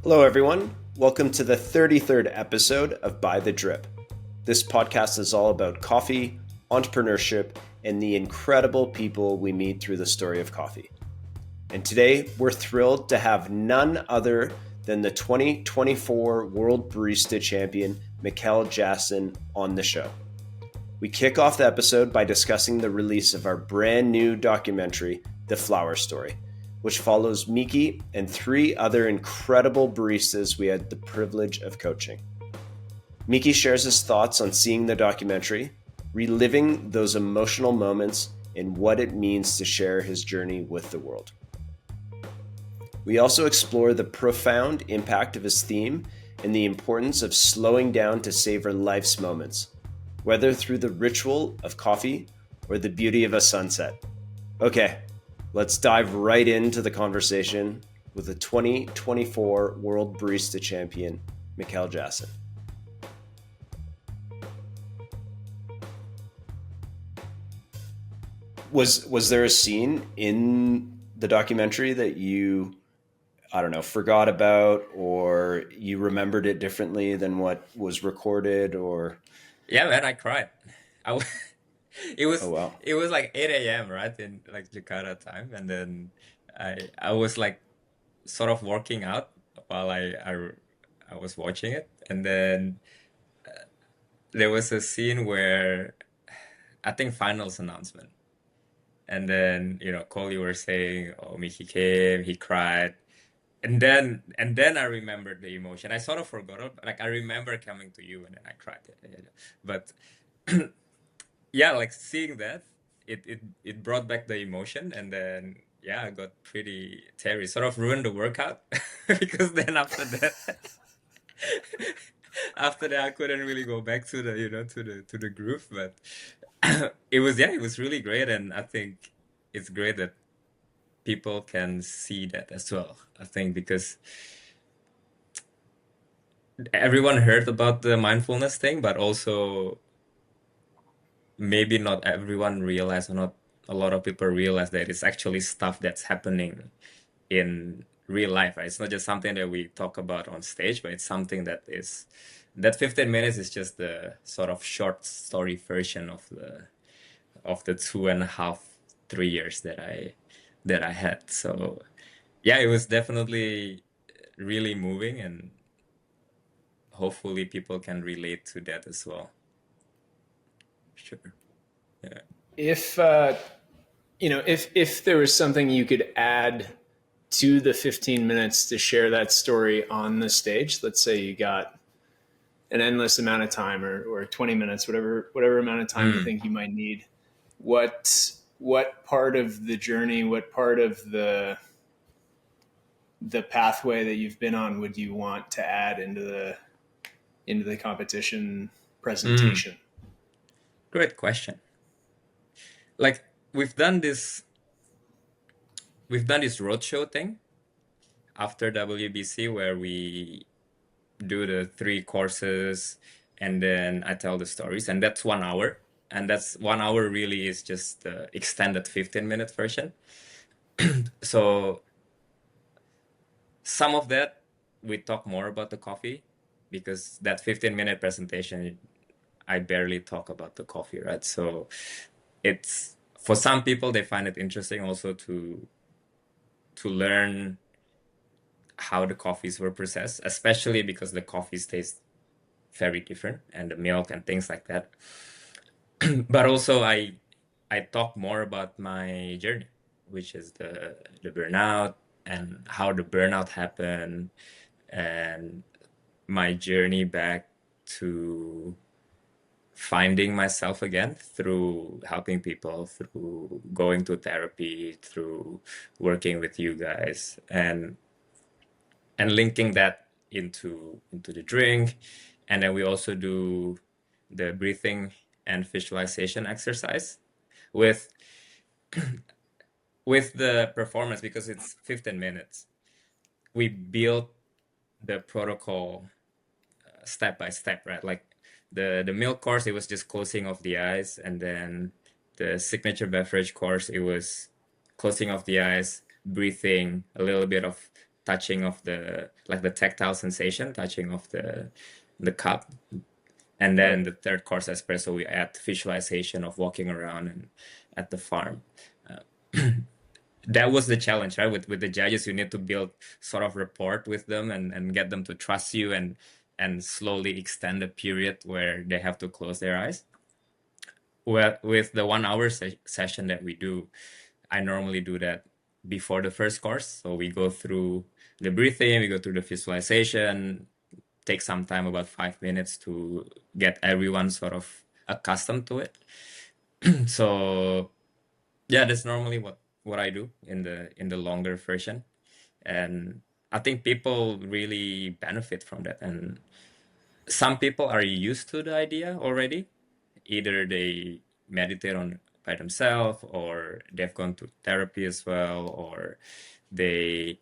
Hello, everyone. Welcome to the 33rd episode of By the Drip. This podcast is all about coffee, entrepreneurship, and the incredible people we meet through the story of coffee. And today, we're thrilled to have none other than the 2024 World Barista Champion, Mikael Jasin, on the show. We kick off the episode by discussing the release of our brand new documentary, The Flower Story, which follows Miki and three other incredible baristas we had the privilege of coaching. Miki shares his thoughts on seeing the documentary, reliving those emotional moments, and what it means to share his journey with the world. We also explore the profound impact of his theme and the importance of slowing down to savor life's moments, whether through the ritual of coffee or the beauty of a sunset. Okay, let's dive right into the conversation with the 2024 World Barista Champion, Mikael Jasin. Was there a scene in the documentary that you, forgot about, or you remembered it differently than what was recorded, or? Yeah, man, I cried. I w- it Oh, was wow. it was like 8 a.m., right, in like Jakarta time, and then I was like sort of working out while I was watching it, and then there was a scene where I think finals announcement, and then Cole, you were saying, oh, Miki came, he cried, and then I remembered the emotion. I sort of forgot it, like I remember coming to you, and then I cried, but. Yeah, like seeing that, it brought back the emotion, and then yeah, I got pretty teary. Sort of ruined the workout because then after that, after that, I couldn't really go back to the to the groove. But it was really great, and I think it's great that people can see that as well. I think because everyone heard about the mindfulness thing, but also maybe not everyone realize, or not a lot of people realize, that it's actually stuff that's happening in real life, right? It's not just something that we talk about on stage, but it's something that 15 minutes is just the sort of short story version of the 2.5 3 years that I had. So yeah, it was definitely really moving, and hopefully people can relate to that as well. Sure. Yeah. If if there was something you could add to the 15 minutes to share that story on the stage, let's say you got an endless amount of time, or 20 minutes, whatever amount of time you Mm. think you might need, what part of the journey, what part of the pathway that you've been on would you want to add into the competition Mm. presentation? Great question. Like we've done this we've done this roadshow thing after WBC, where we do the three courses, and then I tell the stories, and that's 1 hour. And that's 1 hour really is just the extended 15-minute version. So some of that we talk more about the coffee, because that 15-minute presentation, I barely talk about the coffee, right? So it's, for some people, they find it interesting also to learn how the coffees were processed, especially because the coffees taste very different, and the milk and things like that. But also I talk more about my journey, which is the burnout, and how the burnout happened, and my journey back to finding myself again through helping people, through going to therapy, through working with you guys, and linking that into the drink. And then we also do the breathing and visualization exercise with the performance, because it's 15 minutes. We build the protocol step by step, right? Like the milk course, it was just closing of the eyes, and then the signature beverage course, it was closing of the eyes, breathing, a little bit of touching of the tactile sensation, touching of the cup. And then the third course espresso, we add visualization of walking around and at the farm. That was the challenge, right? With the judges, you need to build sort of rapport with them and get them to trust you and slowly extend the period where they have to close their eyes. Well, with the 1 hour session that we do, I normally do that before the first course. So we go through the breathing, we go through the visualization, take some time, about 5 minutes, to get everyone sort of accustomed to it. So yeah, that's normally what I do in the longer version. And I think people really benefit from that. And some people are used to the idea already. Either they meditate on by themselves, or they've gone to therapy as well, or they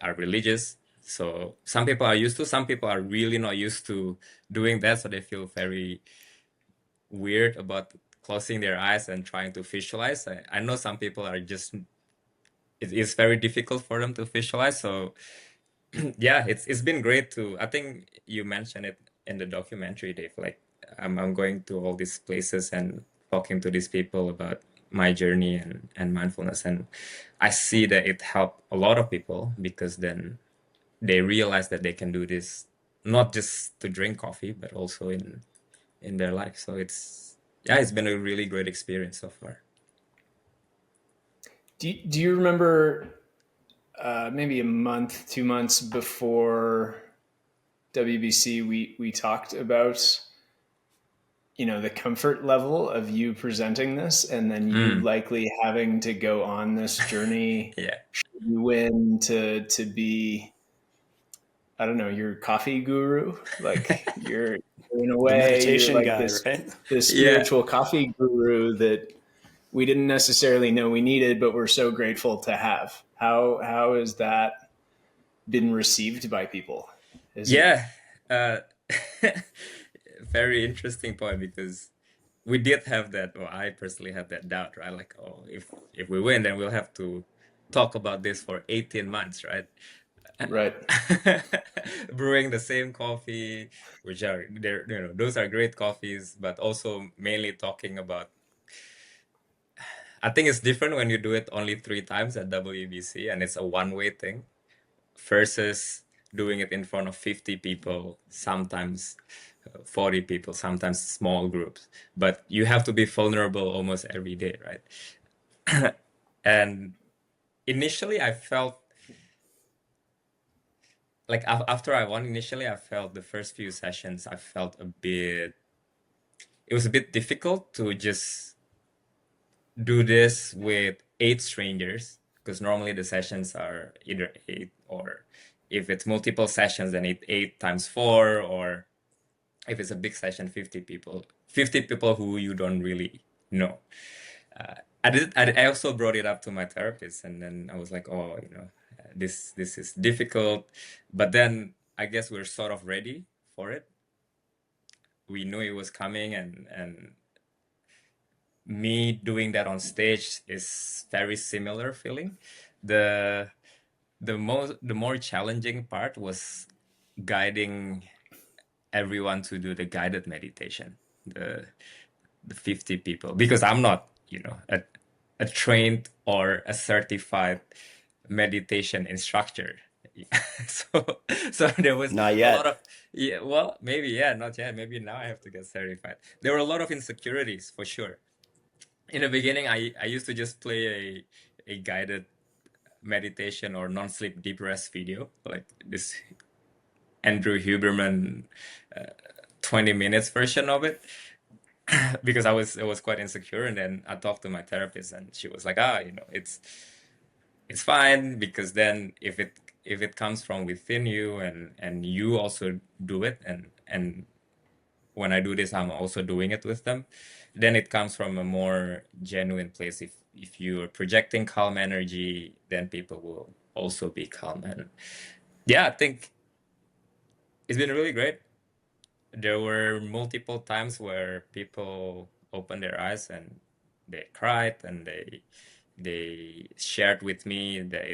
are religious. So some people are used to, some people are really not used to doing that, so they feel very weird about closing their eyes and trying to visualize. I know some people are just, it is very difficult for them to visualize. So yeah, it's been great to, I think you mentioned it in the documentary, Dave, like I'm going to all these places and talking to these people about my journey and mindfulness, and I see that it helped a lot of people, because then they realize that they can do this not just to drink coffee, but also in their life. So it's been a really great experience so far. Do you remember maybe a month, 2 months before WBC, we talked about, the comfort level of you presenting this, and then you likely having to go on this journey. Yeah. Should you win, to be, I don't know, your coffee guru, like you're in a way, meditation you're like guy, right? this Yeah. spiritual coffee guru that we didn't necessarily know we needed, but we're so grateful to have. How has that been received by people? Yeah. Very interesting point, because we did have that, or I personally had that doubt, right? Like, oh, if we win, then we'll have to talk about this for 18 months, right? Right. Brewing the same coffee, which are there, those are great coffees, but also mainly talking about, I think it's different when you do it only 3 times at WBC and it's a one-way thing, versus doing it in front of 50 people, sometimes 40 people, sometimes small groups. But you have to be vulnerable almost every day, right? And initially, I felt like after I won, initially, I felt the first few sessions, I felt it was a bit difficult to just do this with 8 strangers, because normally the sessions are either 8, or if it's multiple sessions, then 8 times 4, or if it's a big session, 50 people, 50 people who you don't really know. I also brought it up to my therapist, and then I was like, oh, this is difficult, but then I guess we're sort of ready for it. We knew it was coming, and me doing that on stage is very similar feeling. The more challenging part was guiding everyone to do the guided meditation, the 50 people, because I'm not, a trained or a certified meditation instructor. So there was Not a yet. lot of, yeah, well, maybe, yeah, not yet. Maybe now I have to get certified. There were a lot of insecurities for sure. In the beginning, I used to just play a guided meditation or non-sleep deep rest video, like this Andrew Huberman 20 minutes version of it, because I was quite insecure. And then I talked to my therapist, and she was like, it's fine, because then if it comes from within you, and you also do it, and when I do this, I'm also doing it with them, then it comes from a more genuine place. If you're projecting calm energy, then people will also be calm. And yeah, I think it's been really great. There were multiple times where people opened their eyes and they cried, and they shared with me that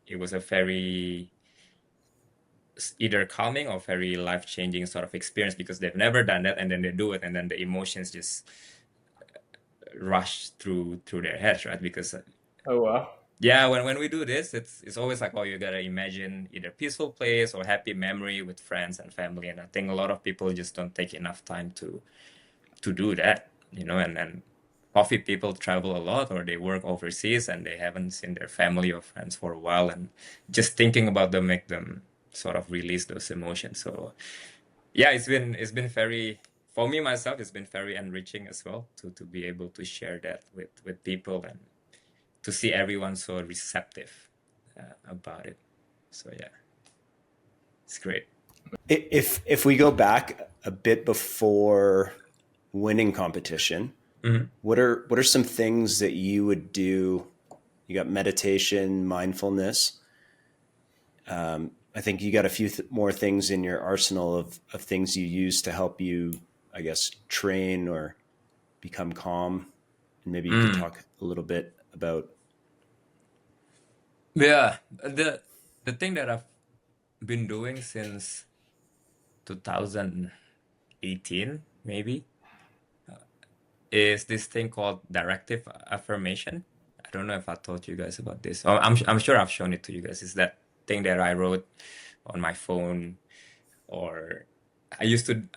it was a very either calming or very life-changing sort of experience, because they've never done that, and then they do it, and then the emotions just rush through their heads, right? Because Oh wow. yeah, when we do this, it's always like, oh, you gotta imagine either peaceful place or happy memory with friends and family, and I think a lot of people just don't take enough time to do that, and then coffee people travel a lot or they work overseas and they haven't seen their family or friends for a while, and just thinking about them make them sort of release those emotions. So yeah, it's been very, for me myself, it's been very enriching as well to be able to share that with people, and to see everyone so receptive about it. So yeah, it's great. If we go back a bit before winning competition, what are some things that you would do? You got meditation, mindfulness. I think you got a few more things in your arsenal of things you use to help you, I guess, train or become calm. And maybe you could talk a little bit about. Yeah, the thing that I've been doing since 2018 maybe is this thing called directive affirmation. I don't know if I told you guys about this. Oh, I'm sure I've shown it to you guys. It's that thing that I wrote on my phone, or I used to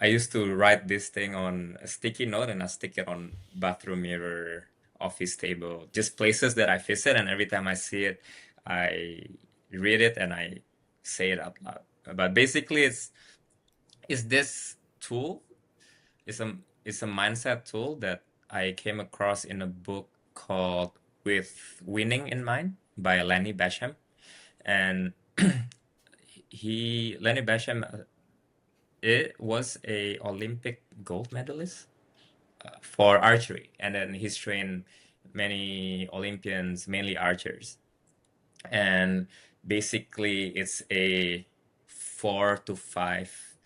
write this thing on a sticky note, and I stick it on bathroom mirror, office table, just places that I visit, and every time I see it, I read it and I say it out loud. But basically, it's this tool. It's a mindset tool that I came across in a book called With Winning in Mind by Lenny Basham. And Lenny Basham, it was a Olympic gold medalist for archery, and then he's trained many Olympians, mainly archers. And basically, it's a 4 to 5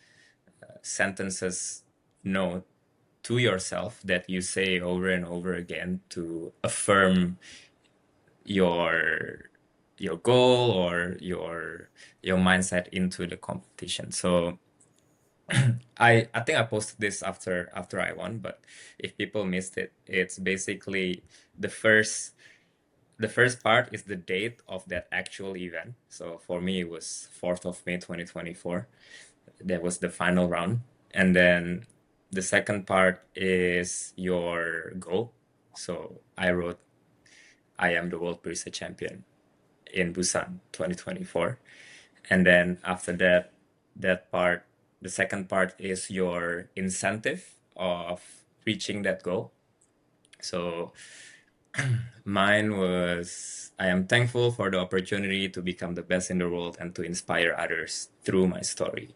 sentences note to yourself that you say over and over again to affirm your goal or your mindset into the competition. So I think I posted this after I won, but if people missed it, it's basically the first the first part is the date of that actual event. So for me, it was 4th of May 2024. That was the final round. And then the second part is your goal. So I wrote, I am the World Barista Champion in Busan 2024. And then after that, the second part is your incentive of reaching that goal. So mine was, I am thankful for the opportunity to become the best in the world and to inspire others through my story.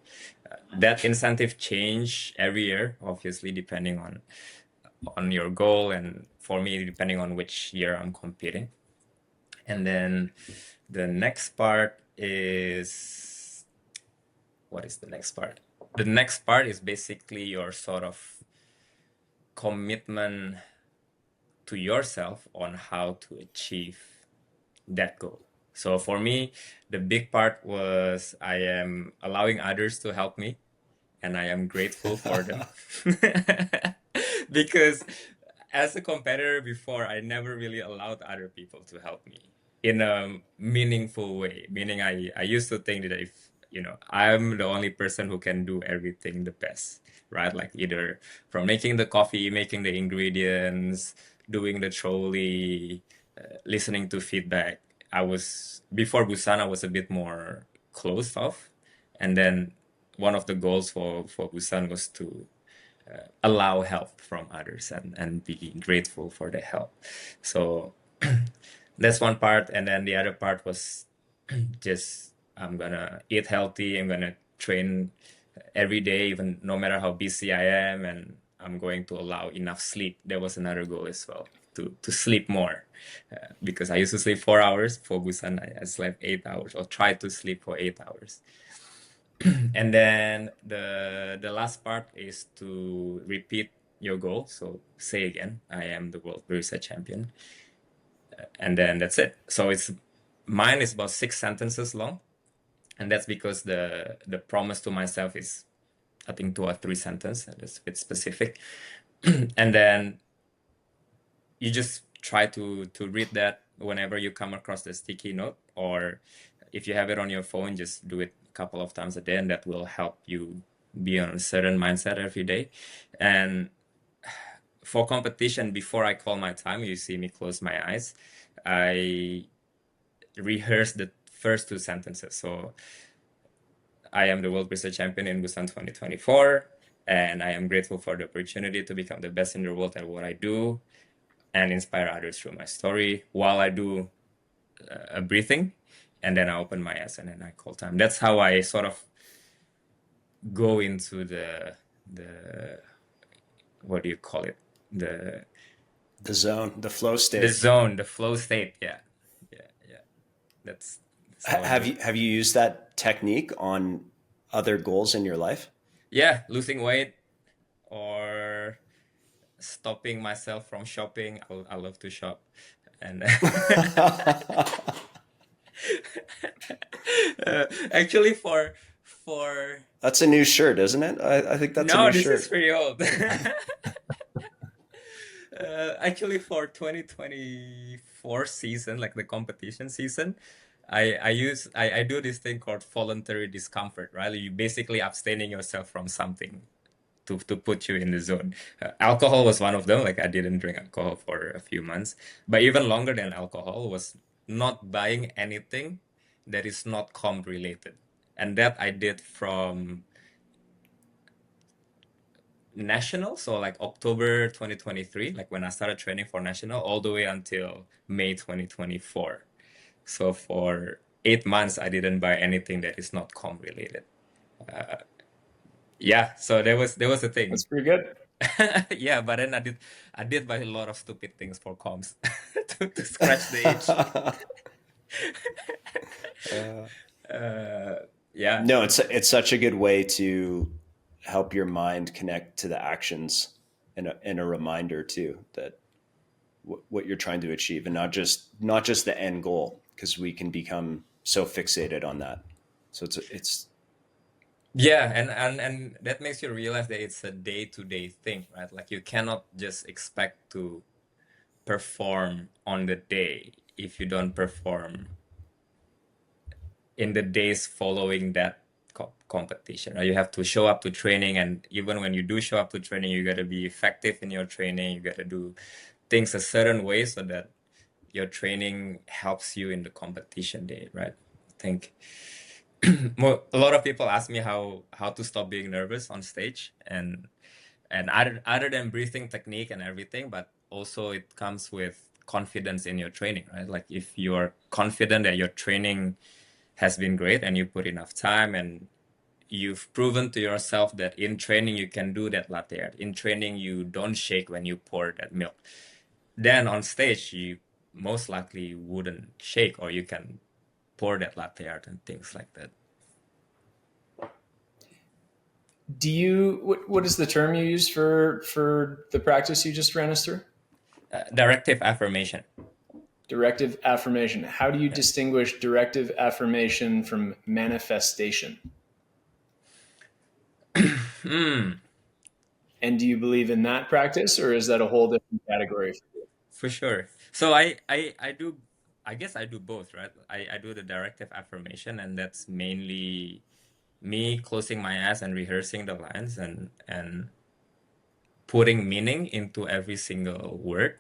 That incentive change every year, obviously, depending on your goal, and for me, depending on which year I'm competing. And then the next part is, what is the next part? The next part is basically your sort of commitment to yourself on how to achieve that goal. So for me, the big part was I am allowing others to help me, and I am grateful for them. Because as a competitor before, I never really allowed other people to help me in a meaningful way. Meaning I used to think that if, I'm the only person who can do everything the best, right? Like either from making the coffee, making the ingredients, doing the trolley, listening to feedback. Before Busan, I was a bit more closed off. And then one of the goals for Busan was to allow help from others, and be grateful for the help. So that's one part. And then the other part was just, I'm gonna eat healthy, I'm gonna train every day, even no matter how busy I am, and I'm going to allow enough sleep. That was another goal as well, to sleep more. Because I used to sleep 4 hours. For Busan, I slept 8 hours, or tried to sleep for 8 hours. And then the last part is to repeat your goal. So say again, I am the World Barista Champion. and then that's it. So mine is about 6 sentences long, and that's because the promise to myself is, I think, 2 or 3 sentences, and it's a bit specific. And then you just try to read that whenever you come across the sticky note, or if you have it on your phone, just do it a couple of times a day, and that will help you be on a certain mindset every day. And for competition, before I call my time, you see me close my eyes, I rehearse the first 2 sentences. So I am the World Barista Champion in Busan 2024, and I am grateful for the opportunity to become the best in the world at what I do and inspire others through my story while I do a breathing, and then I open my eyes and then I call time. That's how I sort of go into the what do you call it? The zone, the flow The state. zone, the flow state. Yeah, yeah, yeah. That's how I do Have it. you used that technique on other goals in your life? Yeah, losing weight or stopping myself from shopping. I love to shop, and actually for That's a new shirt, isn't it? I think that's a no, new this is shirt. pretty old. Actually, for 2024 season, like the competition season, I do this thing called voluntary discomfort, right? You basically abstaining yourself from something to put you in the zone. Alcohol was one of them. Like I didn't drink alcohol for a few months, but even longer than alcohol was not buying anything that is not comp related, and that I did from national, so like October 2023, like when I started training for national, all the way until May 2024. So for 8 months, I didn't buy anything that is not comp related. Yeah, so there was a thing. That's pretty good. Yeah, but then I did buy a lot of stupid things for comps to scratch the itch. Uh, yeah, No, it's such a good way to help your mind connect to the actions, and a reminder too that what you're trying to achieve, and not just the end goal, because we can become so fixated on that. So it's yeah, and that makes you realize that it's a day-to-day thing, right? Like you cannot just expect to perform on the day if you don't perform in the days following that competition, right? You have to show up to training, and even when you do show up to training, you got to be effective in your training. You got to do things a certain way so that your training helps you in the competition day, right? I think a lot of people ask me how to stop being nervous on stage, and other than breathing technique and everything, but also it comes with confidence in your training, right? Like if you're confident that your training has been great and you put enough time and you've proven to yourself that in training you can do that latte art. In training you don't shake when you pour that milk. Then on stage you most likely wouldn't shake, or you can pour that latte art and things like that. Do you what is the term you use for the practice you just ran us through? Directive affirmation. Directive affirmation. How do you Yeah. distinguish directive affirmation from manifestation? Hmm. And do you believe in that practice, or is that a whole different category? For sure. So I do, I guess I do both, right? I do the directive affirmation, and that's mainly me closing my eyes and rehearsing the lines and putting meaning into every single word.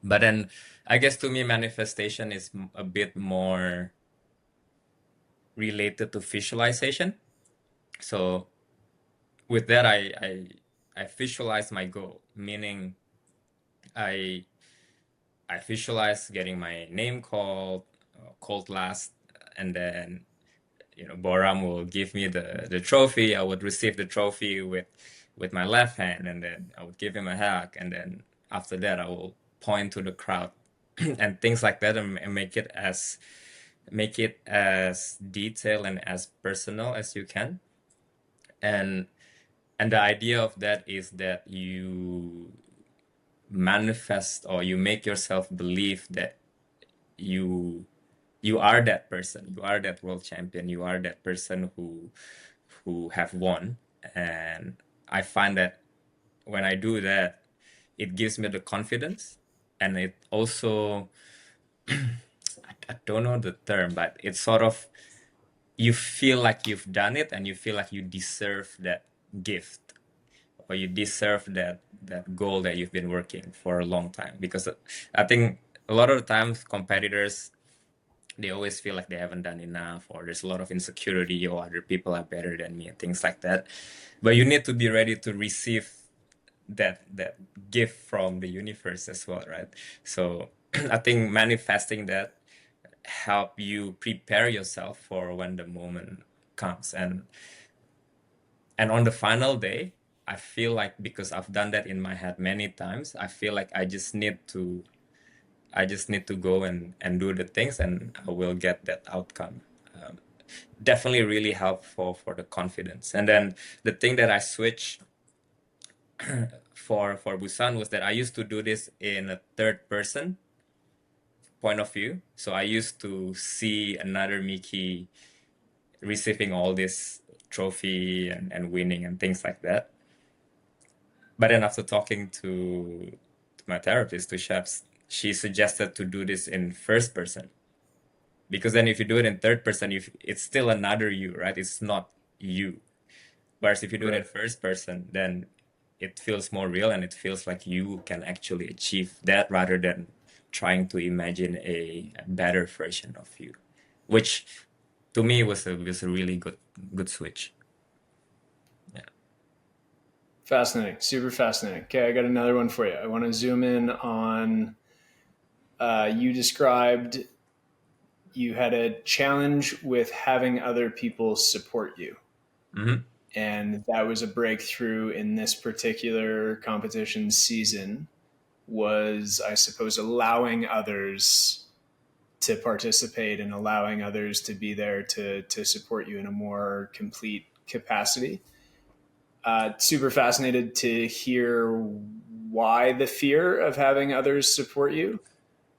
But then I guess to me manifestation is a bit more related to visualization. So with that I visualize my goal, meaning I I visualize getting my name called last, and then Boram will give me the trophy. I would receive the trophy with my left hand, and then I would give him a hug, and then after that I will point to the crowd and things like that, and make it as detailed and as personal as you can. And and the idea of that is that manifest or you make yourself believe that you you are that person, you are that world champion, you are that person who have won. And I find that when I do that, it gives me the confidence, and it also I don't know the term, but it's sort of, you feel like you've done it and you feel like you deserve that gift, or you deserve that goal that you've been working for a long time. Because I think a lot of the times competitors, they always feel like they haven't done enough, or there's a lot of insecurity, or other people are better than me and things like that. But you need to be ready to receive that gift from the universe as well, right? So I think manifesting that help you prepare yourself for when the moment comes. And on the final day, I feel like, because I've done that in my head many times, I feel like I just need to go and do the things, and I will get that outcome. Definitely really helpful for the confidence. And then the thing that I switched for Busan was that I used to do this in a third person point of view. So I used to see another Miki receiving all this trophy and winning and things like that. But then after talking to my therapist, to chefs, she suggested to do this in first person. Because then if you do it in third person, it's still another you, right? It's not you. Whereas if you do it in Right. first person, then it feels more real, and it feels like you can actually achieve that, rather than trying to imagine a better version of you, which to me was a really good switch. Yeah. Fascinating. Super fascinating. Okay, I got another one for you. I want to zoom in on you described you had a challenge with having other people support you. hmm And that was a breakthrough in this particular competition season, was, I suppose, allowing others to participate and allowing others to be there to support you in a more complete capacity. Super fascinated to hear why the fear of having others support you,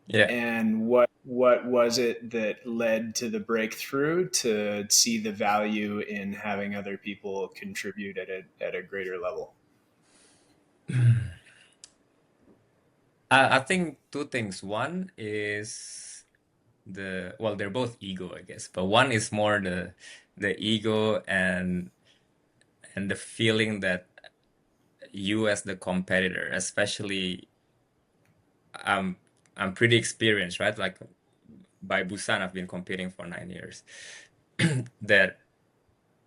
Yeah. and what was it that led to the breakthrough to see the value in having other people contribute at a greater level. I think two things. One is well, they're both ego, I guess, but one is more the ego and the feeling that you as the competitor, especially, I'm I'm pretty experienced, right? Like by Busan, I've been competing for 9 years. That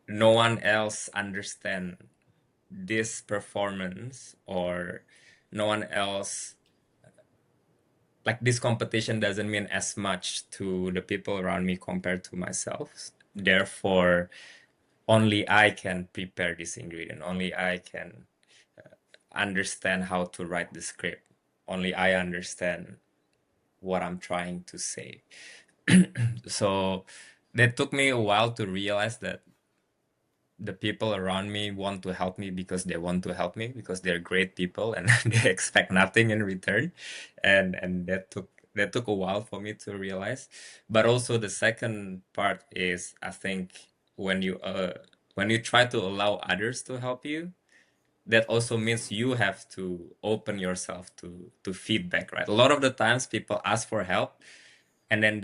no one else understand this performance, or no one else, like, this competition doesn't mean as much to the people around me compared to myself. Therefore, only I can prepare this ingredient. Only I can understand how to write the script. Only I understand what I'm trying to say. So that took me a while to realize that the people around me want to help me because they want to help me, because they're great people, and they expect nothing in return. And that took a while for me to realize. But also the second part is, I think, when you try to allow others to help you, that also means you have to open yourself to feedback, right? A lot of the times people ask for help, and then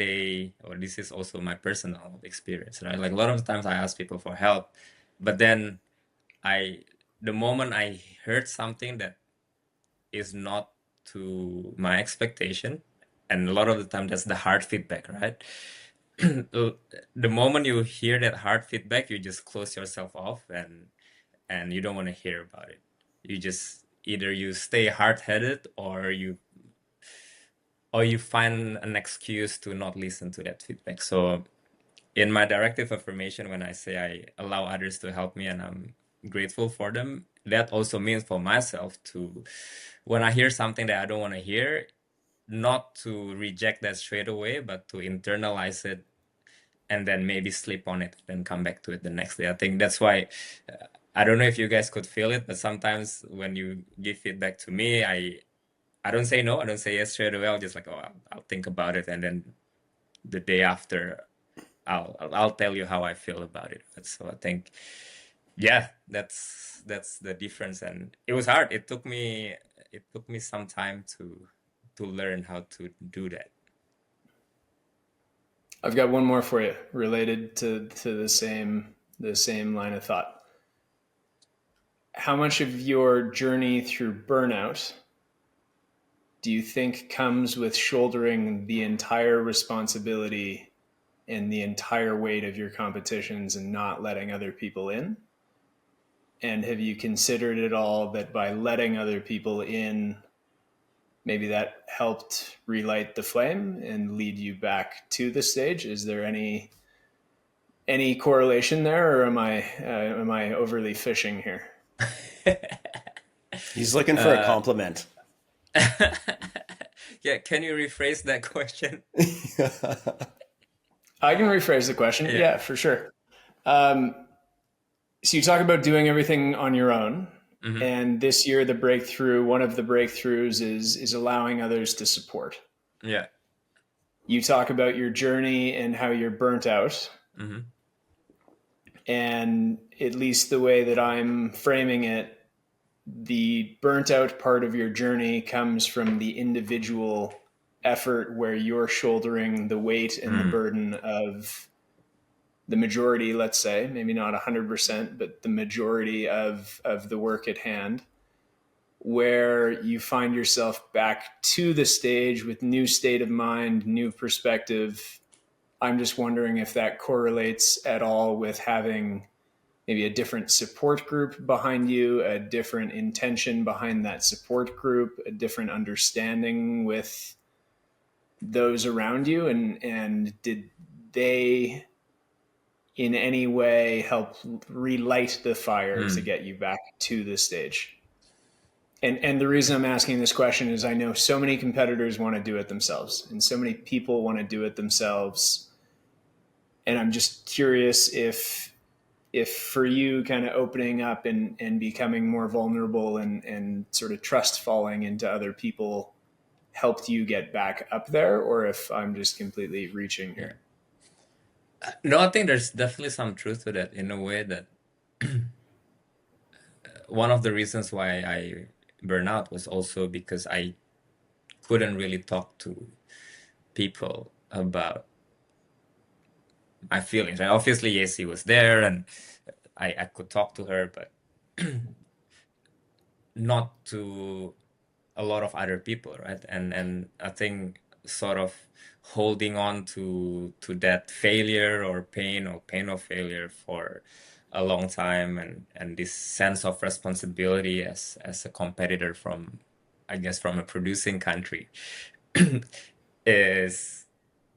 or this is also my personal experience, right? Like, a lot of times I ask people for help, but then I the moment I heard something that is not to my expectation, and a lot of the time that's the hard feedback, right? The moment you hear that hard feedback, you just close yourself off, and you don't want to hear about it. You just, either you stay hard-headed, or you find an excuse to not listen to that feedback. So in my directive affirmation, when I say I allow others to help me and I'm grateful for them, that also means for myself to, when I hear something that I don't want to hear, not to reject that straight away, but to internalize it, and then maybe sleep on it, then come back to it the next day. I think that's why, I don't know if you guys could feel it, but sometimes when you give feedback to me, I don't say no. I don't say yes straight away. I'll just like, oh, I'll think about it, and then the day after, I'll tell you how I feel about it. So I think, yeah, that's the difference, and it was hard. It took me some time to learn how to do that. I've got one more for you related to the same line of thought. How much of your journey through burnout do you think comes with shouldering the entire responsibility and the entire weight of your competitions and not letting other people in? And have you considered at all that by letting other people in, maybe that helped relight the flame and lead you back to the stage? Is there any correlation there, or am I overly fishing here? He's looking for a compliment. Yeah, can you rephrase that question? I can rephrase the question. Yeah, for sure. So you talk about doing everything on your own. Mhm. And this year, one of the breakthroughs is allowing others to support. Yeah. You talk about your journey and how you're burnt out. Mhm. And at least the way that I'm framing it, the burnt out part of your journey comes from the individual effort where you're shouldering the weight and the burden of the majority, let's say, maybe not 100%, but the majority of the work at hand, where you find yourself back to the stage with new state of mind, new perspective. I'm just wondering if that correlates at all with having maybe a different support group behind you, a different intention behind that support group, a different understanding with those around you, and did they in any way help relight the fire to get you back to the stage? And the reason I'm asking this question is I know so many competitors want to do it themselves, and so many people want to do it themselves. And I'm just curious if for you kind of opening up and becoming more vulnerable and sort of trust falling into other people helped you get back up there, or if I'm just completely reaching here. No, I think there's definitely some truth to that in a way that one of the reasons why I burn out was also because I couldn't really talk to people about my feelings. Right? Obviously, yes, he was there and I could talk to her, but not to a lot of other people, right? And I think sort of holding on to that failure or pain of failure for a long time, and this sense of responsibility as a competitor from, I guess, from a producing country is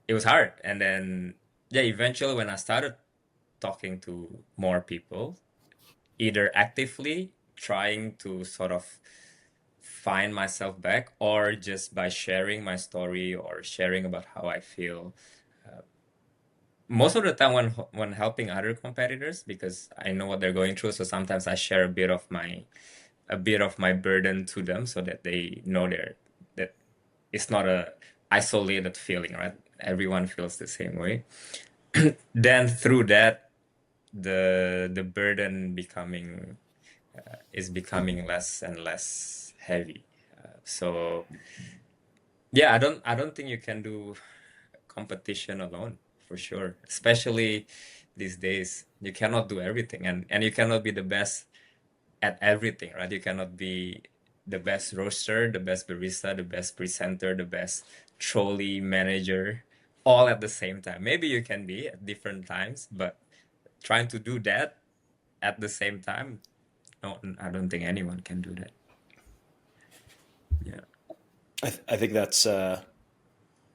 it was hard. And then yeah, eventually when I started talking to more people, either actively trying to sort of find myself back or just by sharing my story or sharing about how I feel, most of the time when helping other competitors, because I know what they're going through, so sometimes I share a bit of my burden to them so that they know that it's not a isolated feeling, right? Everyone feels the same way. Then through that, the burden is becoming less and less heavy. So yeah, I don't think you can do competition alone, for sure. Especially these days, you cannot do everything, and you cannot be the best at everything, right? You cannot be the best roaster, the best barista, the best presenter, the best trolley manager, all at the same time. Maybe you can be at different times, but trying to do that at the same time, no, I don't think anyone can do that. Yeah. I think that's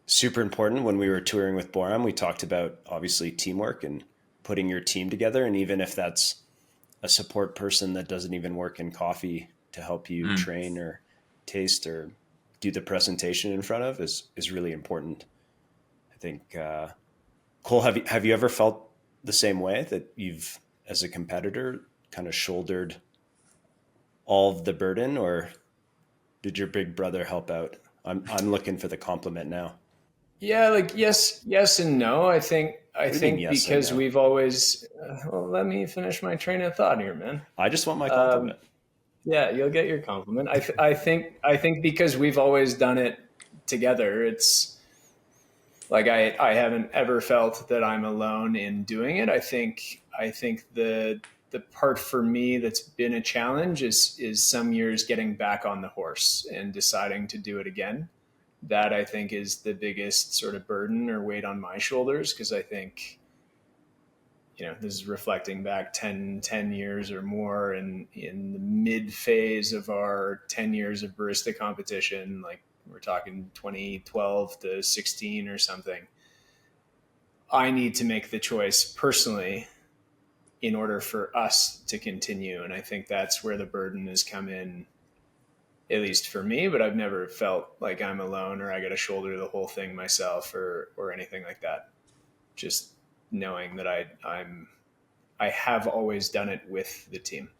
super important. When we were touring with Boram, we talked about obviously teamwork and putting your team together. And even if that's a support person that doesn't even work in coffee to help you train or taste or do the presentation in front of is really important. I think, Cole, have you ever felt the same way, that you've, as a competitor, kind of shouldered all of the burden, or did your big brother help out? I'm looking for the compliment now. Yeah, like yes and no. I think What do you mean yes and because no? we've always. Well, let me finish my train of thought here, man. I just want my Um, compliment. yeah, you'll get your compliment. I think because we've always done it together. It's like I haven't ever felt that I'm alone in doing it. I think the part for me that's been a challenge is some years getting back on the horse and deciding to do it again. That I think is the biggest sort of burden or weight on my shoulders, because I think, this is reflecting back 10 years or more, and in the mid phase of our 10 years of barista competition, like we're talking 2012 to 16 or something. I need to make the choice personally in order for us to continue. And I think that's where the burden has come in, at least for me, but I've never felt like I'm alone or I got to shoulder the whole thing myself or anything like that. Just knowing that I have always done it with the team.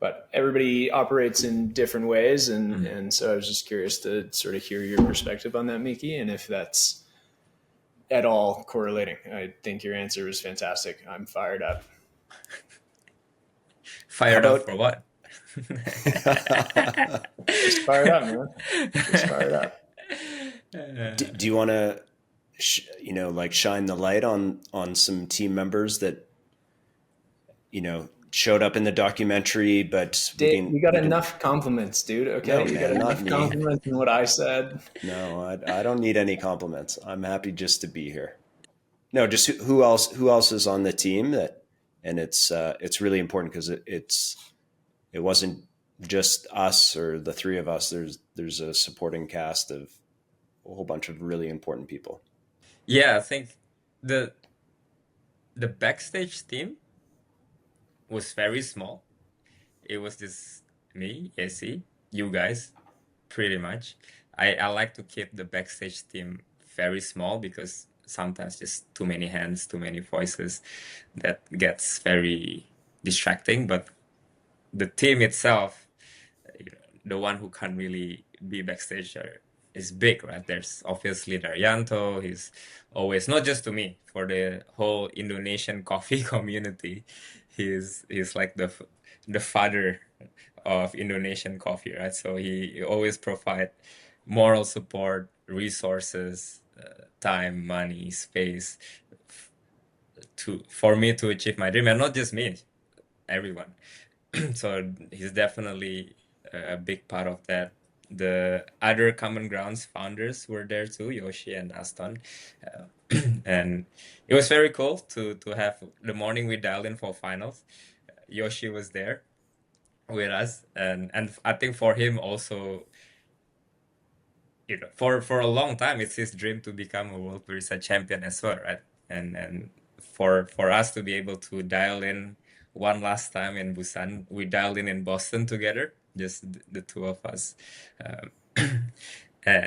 But everybody operates in different ways. And so I was just curious to sort of hear your perspective on that, Miki, and if that's at all correlating. I think your answer was fantastic. I'm fired up. Fired up for what? Just fired up, man. Just fired up. Do you want to, like shine the light on some team members that, showed up in the documentary, but Dave, you got enough compliments, dude. Okay, No, you man, got not enough me. compliments in what I said. No, I don't need any compliments. I'm happy just to be here. No, just who else is on the team and it's really important because it wasn't just us or the three of us. There's a supporting cast of a whole bunch of really important people. Yeah, I think the backstage team was very small. It was just me, Jesse, you guys, pretty much. I like to keep the backstage team very small because sometimes just too many hands, too many voices, that gets very distracting. But the team itself, the one who can't really be backstage is big, right? There's obviously Daryanto. He's always, not just to me, for the whole Indonesian coffee community. He's like the father of Indonesian coffee, right? So he always provide moral support, resources, time, money, space for me to achieve my dream, and not just me, everyone. So he's definitely a big part of that. The other Common Grounds founders were there too, Yoshi and Aston. And it was very cool to have the morning we dialed in for finals. Yoshi was there with us, and I think for him also, for a long time, it's his dream to become a World Barista Champion as well, right? And for us to be able to dial in one last time in Busan, we dialed in Boston together, just the two of us. Um,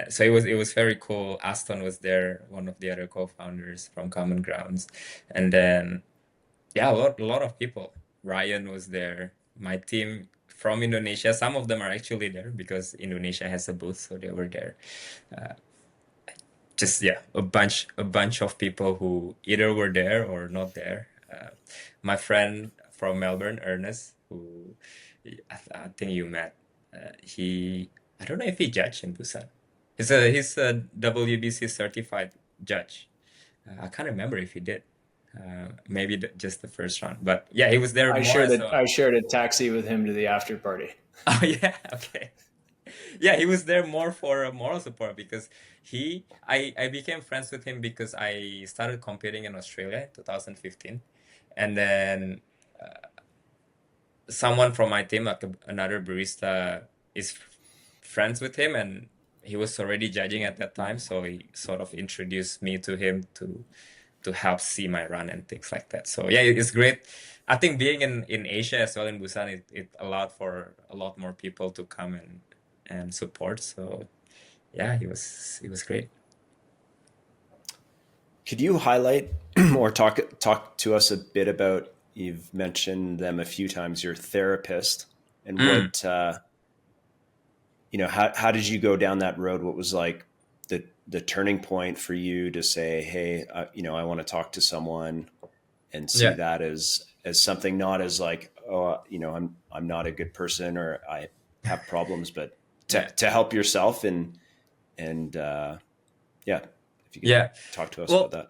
so it was very cool. Aston was there, one of the other co-founders from Common Grounds, and then yeah, a lot of people. Ryan was there. My team from Indonesia, some of them are actually there because Indonesia has a booth, so they were there. Uh, just yeah, a bunch of people who either were there or not there. My friend from Melbourne, Ernest, who I think you met. I don't know if he judged in Busan. He's a WBC certified judge. I can't remember if he did. Maybe just the first round, but yeah, he was there more as a. I shared a taxi with him to the after party. Oh yeah, okay. Yeah, he was there more for moral support because I became friends with him because I started competing in Australia in 2015, and then someone from my team, like another barista, is friends with him, and he was already judging at that time, so he sort of introduced me to him to help see my run and things like that. So yeah, it's great. I think being in Asia as well, in Busan, it allowed for a lot more people to come and support. So yeah, it was great. Could you highlight or talk to us a bit about, you've mentioned them a few times, your therapist. and Mm. what how did you go down that road? What was like the turning point for you to say, hey, I want to talk to someone, and see Yeah. that as something, not as like, oh, I'm not a good person, or I have problems, but Yeah. to help yourself, and yeah, if you could Yeah. talk to us about Well,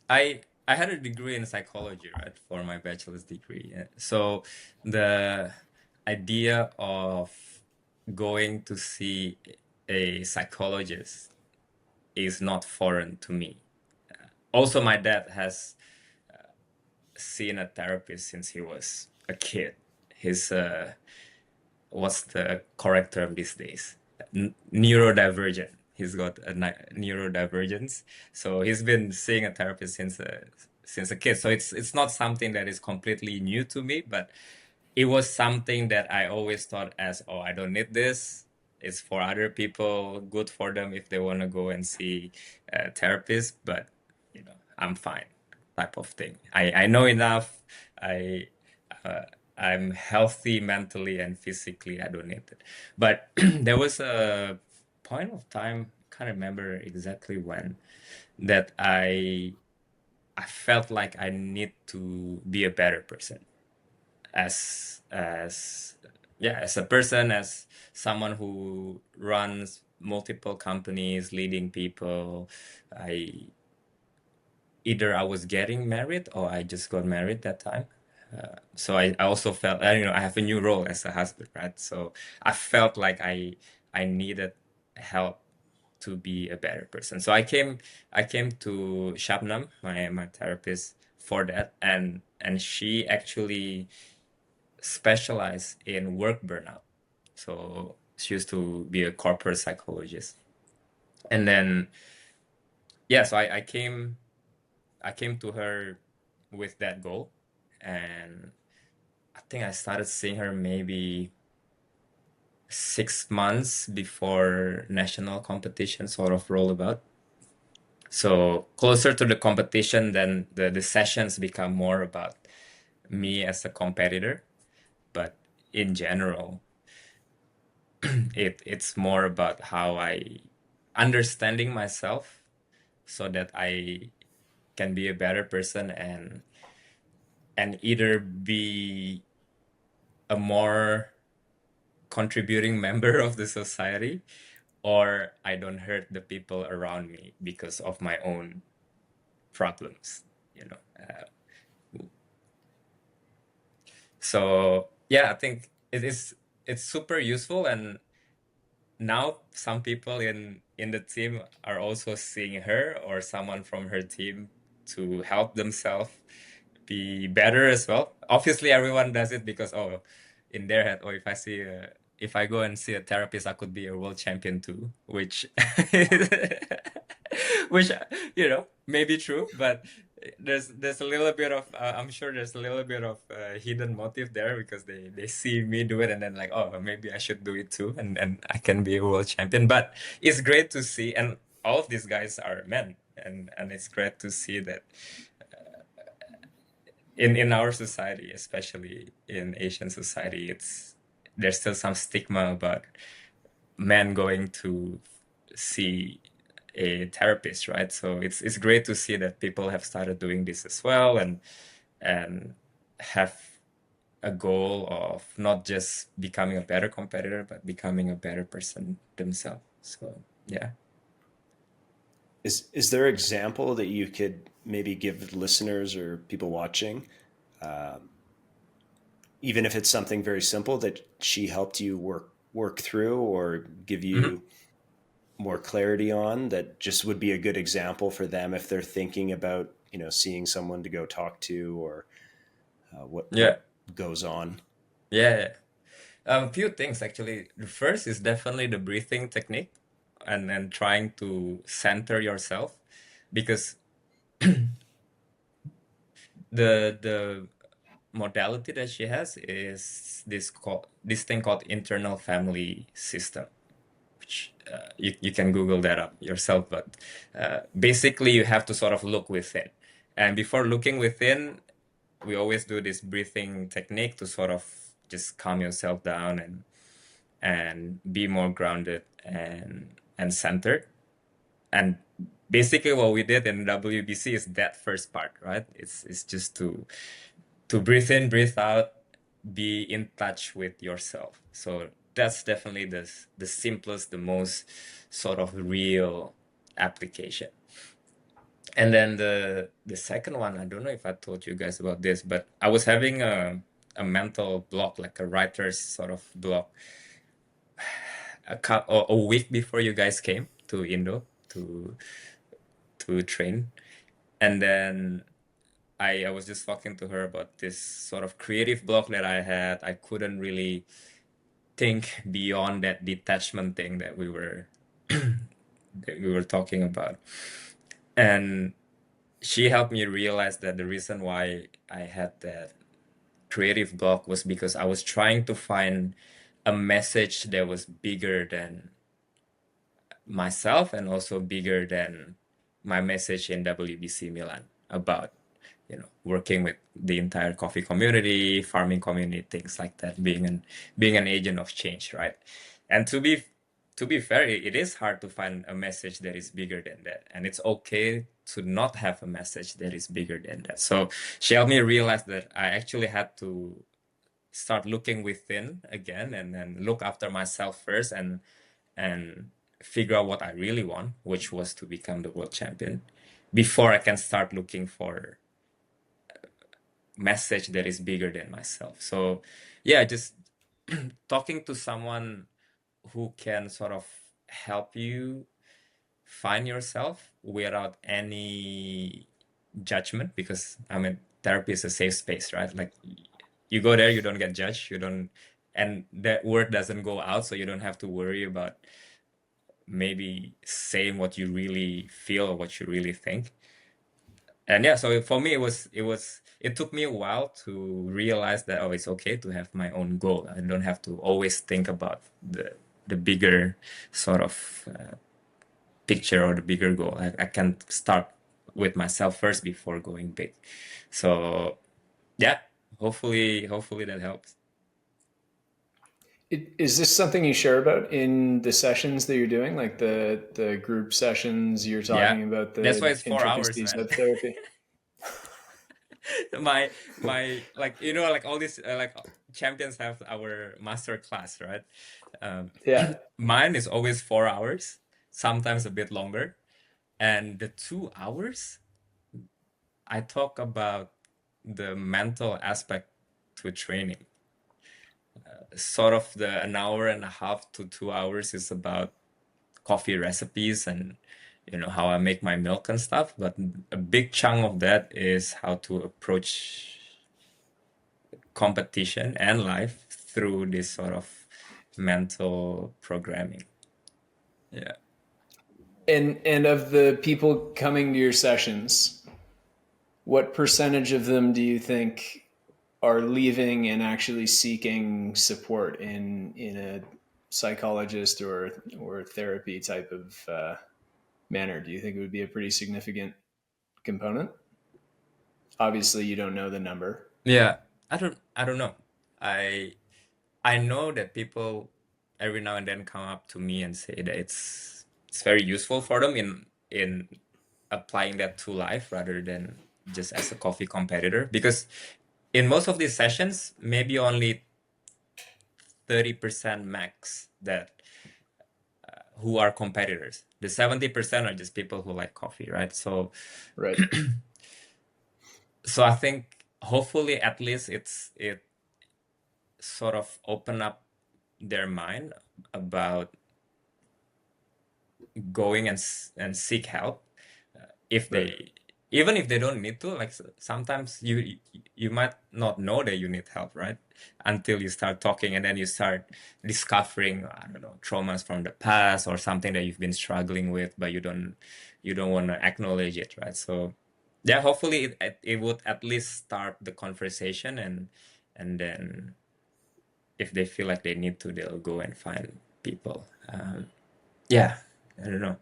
that. I had a degree in psychology, right, for my bachelor's degree. So the idea of going to see a psychologist is not foreign to me. Also, my dad has seen a therapist since he was a kid. His what's the correct term these days? Neurodivergent. He's got a neurodivergence, so he's been seeing a therapist since a kid. So it's not something that is completely new to me, but it was something that I always thought as, oh, I don't need this. It's for other people, good for them if they want to go and see a therapist, but I'm fine, type of thing. I know enough. I uh, I'm healthy mentally and physically. I don't need it. But there was a point of time, can't remember exactly when, that I felt like I need to be a better person as yeah, as a person, as someone who runs multiple companies, leading people. I Either I was getting married or I just got married that time. So I also felt, I have a new role as a husband, right? So I felt like I needed help to be a better person. So I came to Shabnam, my therapist, for that, and she actually specialized in work burnout. So she used to be a corporate psychologist, and then yeah, so I came to her with that goal, and I think I started seeing her maybe 6 months before national competition sort of rolled about. So closer to the competition, then the sessions become more about me as a competitor. But in general, it's more about how I understanding myself so that I can be a better person and either be a more contributing member of the society, or I don't hurt the people around me because of my own problems, you know. So yeah, I think it's super useful, and now some people in the team are also seeing her or someone from her team to help themselves be better as well. Obviously, everyone does it because, oh, in their head, or if I go and see a therapist, I could be a world champion too, which which may be true, but there's a little bit of I'm sure there's a little bit of hidden motive there, because they see me do it and then like, oh, maybe I should do it too, and I can be a world champion. But it's great to see, and all of these guys are men, and it's great to see that in our society, especially in Asian society, there's still some stigma about men going to see a therapist, right? So it's great to see that people have started doing this as well, and have a goal of not just becoming a better competitor, but becoming a better person themselves. So yeah. Is there an example that you could maybe give listeners or people watching, even if it's something very simple, that she helped you work through, or give Mhm. you more clarity on, that just would be a good example for them if they're thinking about seeing someone to go talk to, or Yeah. what goes on? Yeah. A few things actually. The first is definitely the breathing technique, and then trying to center yourself, because the modality that she has is this thing called internal family system, which you can Google that up yourself. But basically, you have to sort of look within, and before looking within, we always do this breathing technique to sort of just calm yourself down and be more grounded and centered. And basically what we did in WBC is that first part, right? It's just to breathe in, breathe out, be in touch with yourself. So that's definitely the simplest, the most sort of real application. And then the second one, I don't know if I told you guys about this, but I was having a mental block, like a writer's sort of block, a week before you guys came to Indo to train. And then I was just talking to her about this sort of creative block that I had. I couldn't really think beyond that detachment thing that we were talking about. And she helped me realize that the reason why I had that creative block was because I was trying to find a message that was bigger than myself and also bigger than my message in WBC Milan about working with the entire coffee community, farming community, things like that, being an agent of change, right? And to be fair, it is hard to find a message that is bigger than that, and it's okay to not have a message that is bigger than that. So she helped me realize that I actually had to start looking within again and then look after myself first and figure out what I really want, which was to become the world champion, before I can start looking for message that is bigger than myself. So yeah, just talking to someone who can sort of help you find yourself without any judgment, because I mean therapy is a safe space, right? Like you go there, you don't get judged, you don't, and that word doesn't go out, so you don't have to worry about maybe saying what you really feel or what you really think. And yeah, so for me it took me a while to realize that, oh, it's okay to have my own goal. I don't have to always think about the bigger sort of picture or the bigger goal. I can start with myself first before going big. So yeah, hopefully that helps. Is this something you share about in the sessions that you're doing, like the group sessions? You're Yeah, talking about that's why the it's 4 hours, intricacies man. of therapy. My like like all these like champions have our master class, right? Um, Yeah, Mine is always 4 hours, sometimes a bit longer, and the 2 hours I talk about the mental aspect to training. Sort of an hour and a half to 2 hours is about coffee recipes and how I make my milk and stuff, but a big chunk of that is how to approach competition and life through this sort of mental programming. Yeah. and of the people coming to your sessions, what percentage of them do you think are leaving and actually seeking support in a psychologist or therapy type of manner? Do you think it would be a pretty significant component? Obviously, you don't know the number. Yeah, I don't know. I I know that people every now and then come up to me and say that it's very useful for them in applying that to life rather than just as a coffee competitor, because in most of these sessions maybe only 30% max that who are competitors. The 70% are just people who like coffee, right? So Right. so I think hopefully at least it sort of open up their mind about going and seek help, if Right. they even if they don't need to, like sometimes you might not know that you need help, right, until you start talking, and then you start discovering, I don't know, traumas from the past or something that you've been struggling with, but you don't want to acknowledge it, right? So yeah, hopefully it would at least start the conversation, and then if they feel like they need to, they'll go and find people. Yeah, I don't know,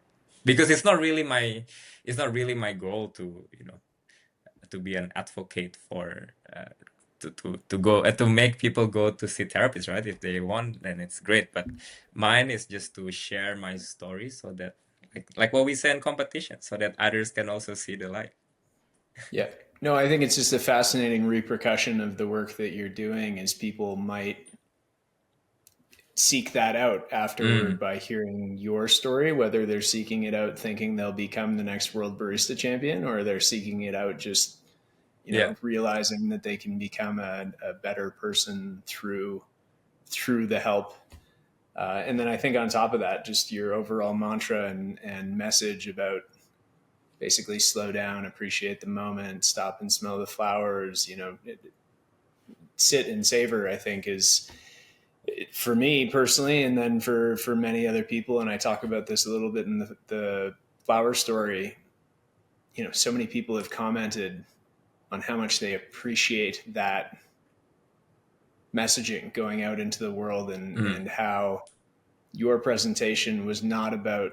because it's not really my goal to to be an advocate for to go to make people go to see therapists, right? If they want, then it's great. But mine is just to share my story so that like what we say in competition, so that others can also see the light. Yeah. No, I think it's just a fascinating repercussion of the work that you're doing is people might seek that out afterward Mm, by hearing your story, whether they're seeking it out thinking they'll become the next World Barista Champion, or they're seeking it out just, yeah. realizing that they can become a better person through the help. And then I think on top of that, just your overall mantra and message about basically slow down, appreciate the moment, stop and smell the flowers, sit and savor, I think is, for me personally, and then for many other people, and I talk about this a little bit in the flower story. So many people have commented on how much they appreciate that messaging going out into the world, and how your presentation was not about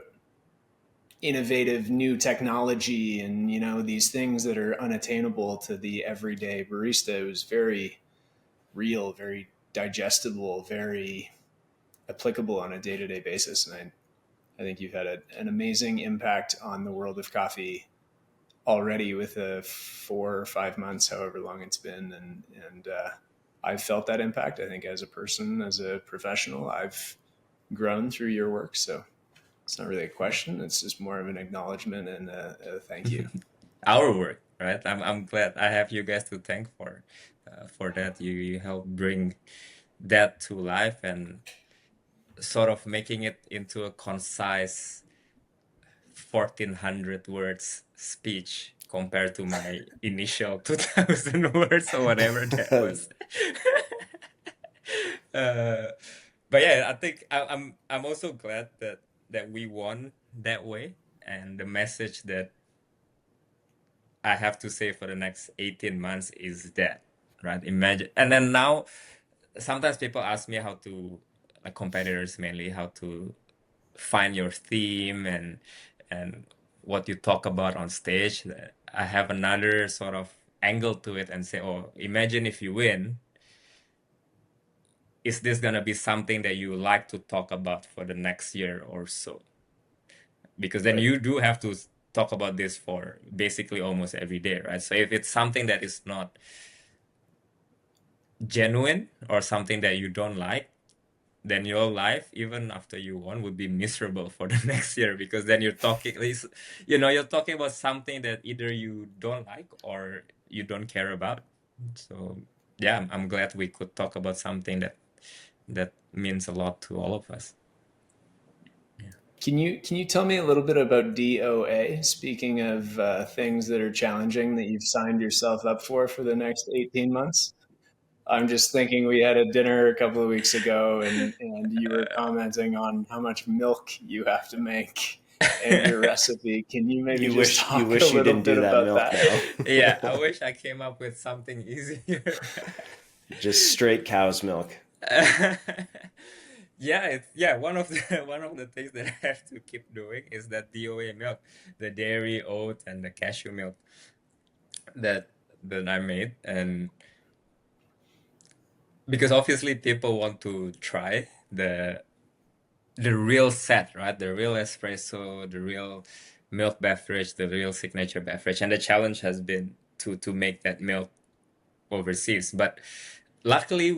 innovative new technology and these things that are unattainable to the everyday barista. It was very real, very digestible, very applicable on a day-to-day basis. And I think you've had an amazing impact on the world of coffee already with 4 or 5 months, however long it's been. And I've felt that impact. I think as a person, as a professional, I've grown through your work. So it's not really a question. It's just more of an acknowledgement and a thank you. Our work, right? I'm glad I have you guys to thank for that. You help bring that to life and sort of making it into a concise 1,400 words speech compared to my initial 2,000 words or whatever that was. uh, but yeah, I think I'm also glad that we won that way, and the message that I have to say for the next 18 months is that, right? Imagine, and then now sometimes people ask me how to, like competitors mainly, how to find your theme and what you talk about on stage. I have another sort of angle to it and say, oh, imagine if you win, is this gonna be something that you like to talk about for the next year or so? Because then Right. you do have to talk about this for basically almost every day, right? So if it's something that is not genuine or something that you don't like, then your life, even after you won, would be miserable for the next year, because then you're talking, you're talking about something that either you don't like or you don't care about. So yeah, I'm glad we could talk about something that means a lot to all of us. Can you tell me a little bit about DOA? Speaking of things that are challenging that you've signed yourself up for the next 18 months. I'm just thinking we had a dinner a couple of weeks ago, and you were commenting on how much milk you have to make and your recipe. Can you maybe You just wish you talk a wish you little didn't do bit that about milk that? now. Yeah, I wish I came up with something easier. Just straight cow's milk. Yeah, yeah, one of the things that I have to keep doing is that DOA milk, the dairy, oat, and the cashew milk that I made. And because obviously people want to try the real set, right? The real espresso, the real milk beverage, the real signature beverage. And the challenge has been to make that milk overseas. But luckily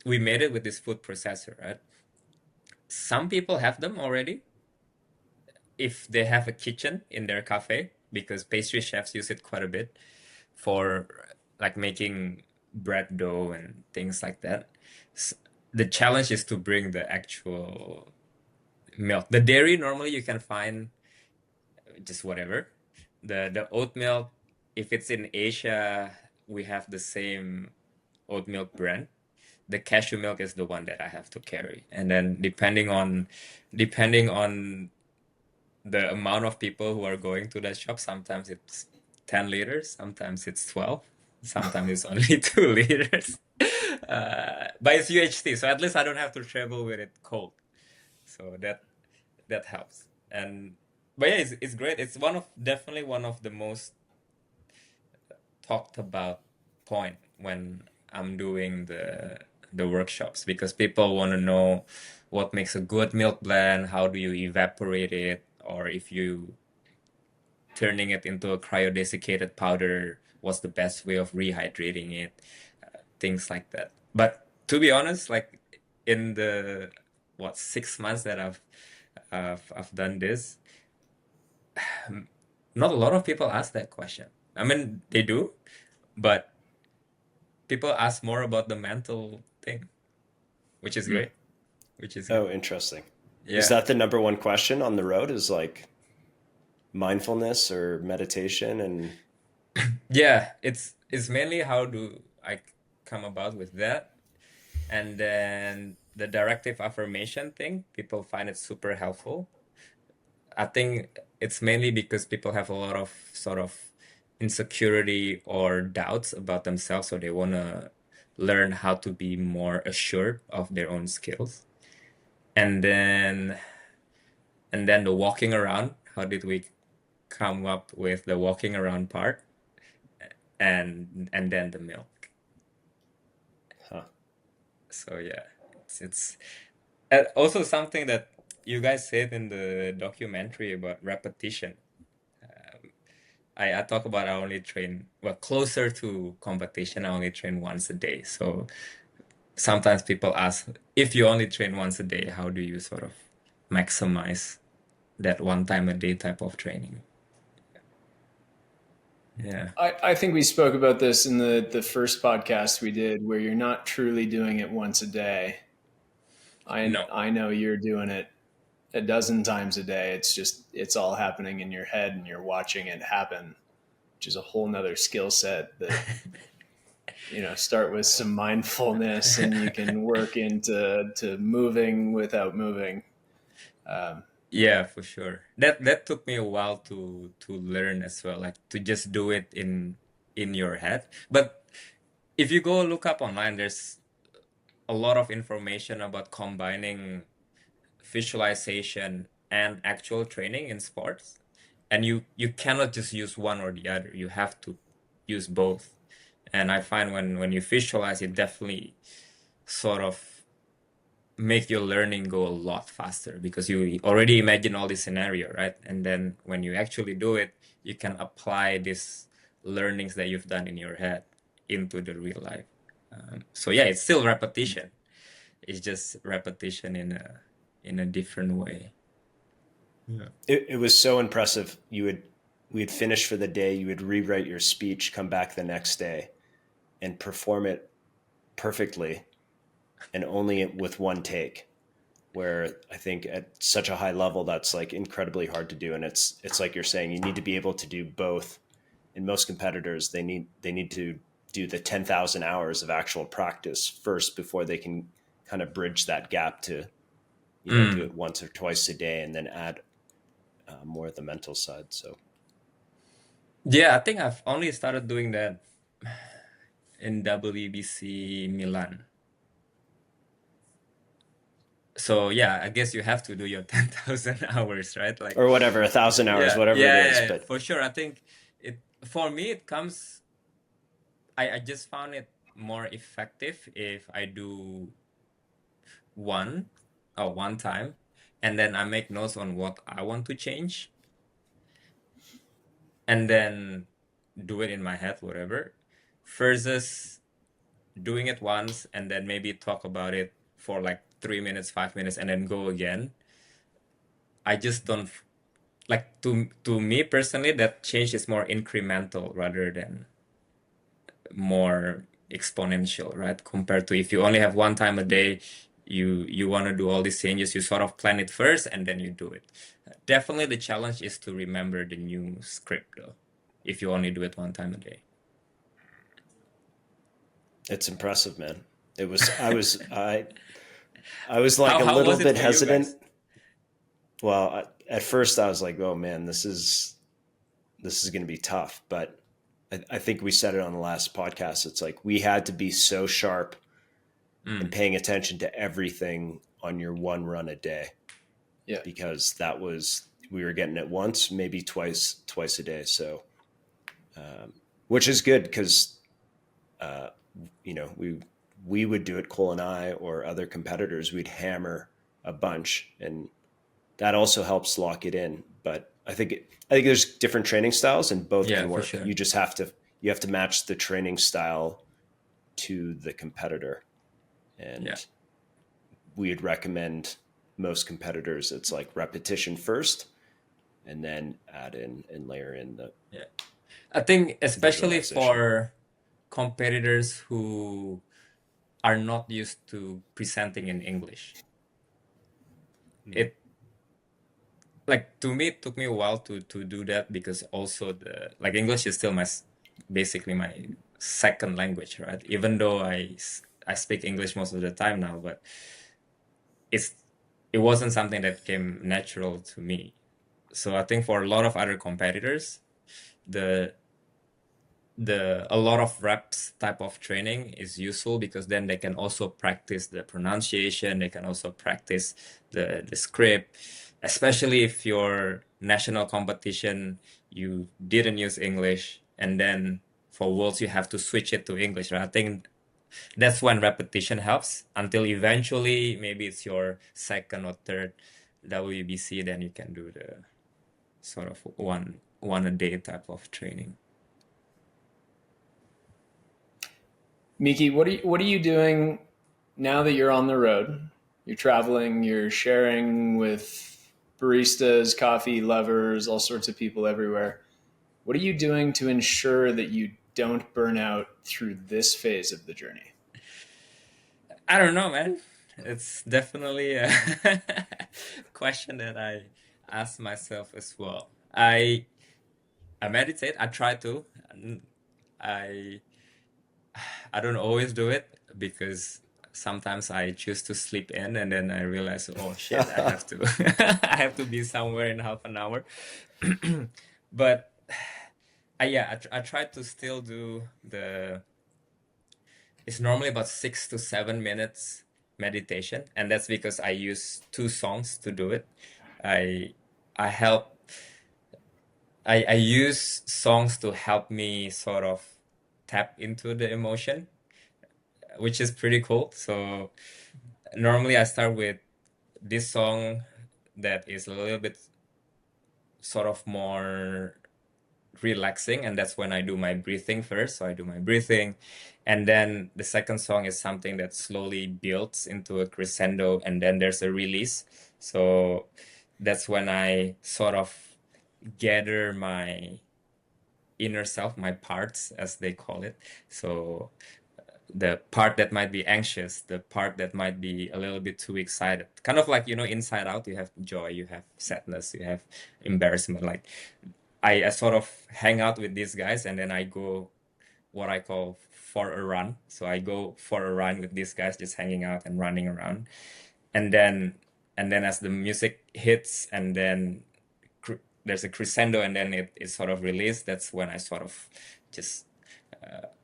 we made it with this food processor, right? Some people have them already if they have a kitchen in their cafe, because pastry chefs use it quite a bit for like making bread dough and things like that. S- The challenge is to bring the actual milk. The dairy normally you can find just whatever. The oat milk, if it's in Asia, we have the same oat milk brand. The cashew milk is the one that I have to carry. And then depending on the amount of people who are going to that shop, sometimes it's 10 liters, sometimes it's 12, sometimes it's only 2 liters. But it's UHT, so at least I don't have to travel with it cold. So that helps. And but yeah, it's great. It's definitely one of the most talked about point when I'm doing the workshops, because people want to know what makes a good milk blend, how do you evaporate it, or if you turning it into a cryodesiccated powder, what's the best way of rehydrating it, things like that. But to be honest, like in the 6 months that I've done this, not a lot of people ask that question. I mean, they do, but people ask more about the mental thing, which is great. Which is Oh, good. interesting. Is Yeah. that the number one question on the road? Is like mindfulness or meditation? And Yeah, it's mainly how do I come about with that. And then the directive affirmation thing, people find it super helpful. I think it's mainly because people have a lot of sort of insecurity or doubts about themselves, so they want to learn how to be more assured of their own skills. And then the walking around, how did we come up with the walking around part? And then the milk. huh. So yeah, it's also something that you guys said in the documentary about repetition. I talk about I only train, well, closer to competition, I only train once a day. So sometimes people ask, if you only train once a day, how do you sort of maximize that one time a day type of training? Yeah. I think we spoke about this in the first podcast we did, where you're not truly doing it once a day. No. I know you're doing it a dozen times a day. It's just it's all happening in your head and you're watching it happen, which is a whole nother skill set that start with some mindfulness and you can work into moving without moving. Yeah, for sure. That took me a while to learn as well, like to just do it in your head. But if you go look up online, there's a lot of information about combining visualization and actual training in sports. And you cannot just use one or the other. You have to use both. And I find when you visualize, it definitely sort of make your learning go a lot faster, because you already imagine all this scenario, right? And then when you actually do it, you can apply these learnings that you've done in your head into the real life. So yeah, it's still repetition. It's just repetition in a different way. Yeah. It was so impressive. We'd finish for the day. You would rewrite your speech, come back the next day, and perform it perfectly, and only with one take. Where I think at such a high level, that's like incredibly hard to do. And it's like you're saying, you need to be able to do both. And most competitors, they need to do the 10,000 hours of actual practice first before they can kind of bridge that gap to do it once or twice a day, and then add more of the mental side. So Yeah, I think I've only started doing that in WBC Milan. So yeah, I guess you have to do your 10,000 hours, right? Like, or whatever, 1,000 hours, yeah, whatever it is. yeah, But for sure. I think for me, it comes, I just found it more effective if I do one one time, and then I make notes on what I want to change, and then do it in my head, whatever, versus doing it once and then maybe talk about it for like 3 minutes, 5 minutes, and then go again. I just don't like, to me personally, that change is more incremental rather than more exponential, right? Compared to if you only have one time a day, you want to do all these changes, you sort of plan it first and then you do it. Definitely the challenge is to remember the new script though, if you only do it one time a day. it's impressive, man. It was I was like a How little was it bit for you hesitant. guys? Well, at first I was like, oh man, this is going to be tough. But I think we said it on the last podcast. It's like we had to be so sharp and Mm. paying attention to everything on your one run a day, Yeah. because we were getting it once, maybe twice a day. So, which is good because we would do it, Cole and I, or other competitors, we'd hammer a bunch, and that also helps lock it in. But I think there's different training styles, and both Yeah, can for work. sure. You just have to match the training style to the competitor. And Yeah. we'd recommend most competitors, it's like repetition first, and then add in and layer in the Yeah. I think especially visualization. for competitors who are not used to presenting in English, it like to me it took me a while to do that, because also the like English is still basically my second language, right? Even though I speak English most of the time now, but it's it wasn't something that came natural to me. So I think for a lot of other competitors, the a lot of reps type of training is useful, because then they can also practice the pronunciation, they can also practice the script, especially if your national competition you didn't use English, and then for worlds you have to switch it to English, right? I think that's when repetition helps, until eventually maybe it's your second or third WBC, then you can do the sort of one a day type of training. Miki, what are you doing now that you're on the road? You're traveling, you're sharing with baristas, coffee lovers, all sorts of people everywhere. What are you doing to ensure that you don't burn out through this phase of the journey? I don't know, man. It's definitely a question that I ask myself as well. I meditate. I try to. I I don't always do it, because sometimes I choose to sleep in, and then I realize, oh shit, I have to I have to be somewhere in half an hour. But I try to still do it's normally about 6 to 7 minutes meditation, and that's because I use 2 songs to do it. I I help I use songs to help me sort of tap into the emotion, which is pretty cool. So normally I start with this song that is a little bit sort of more relaxing, and that's when I do my breathing first. So I do my breathing, and then the second song is something that slowly builds into a crescendo, and then there's a release. So that's when I sort of gather my inner self, my parts as they call it. So the part that might be anxious, the part that might be a little bit too excited, kind of like, inside out, you have joy, you have sadness, you have embarrassment. Like I sort of hang out with these guys, and then I go what I call for a run. So I go for a run with these guys, just hanging out and running around. And then as the music hits, and then there's a crescendo, and then it's sort of released, that's when I sort of just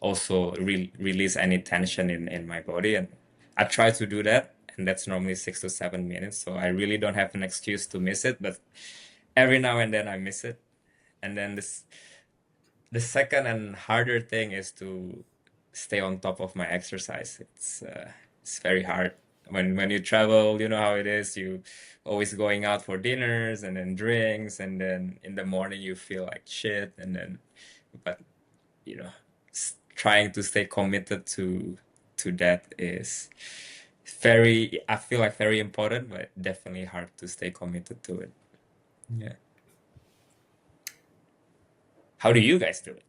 also release any tension in my body. And I try to do that, and that's normally 6 to 7 minutes. So I really don't have an excuse to miss it, but every now and then I miss it. And then the second and harder thing is to stay on top of my exercise. It's very hard when you travel. You know how it is. You always going out for dinners and then drinks, and then in the morning you feel like shit. And then, but trying to stay committed to that is very. I feel like very important, but definitely hard to stay committed to it. Yeah. How do you guys do it?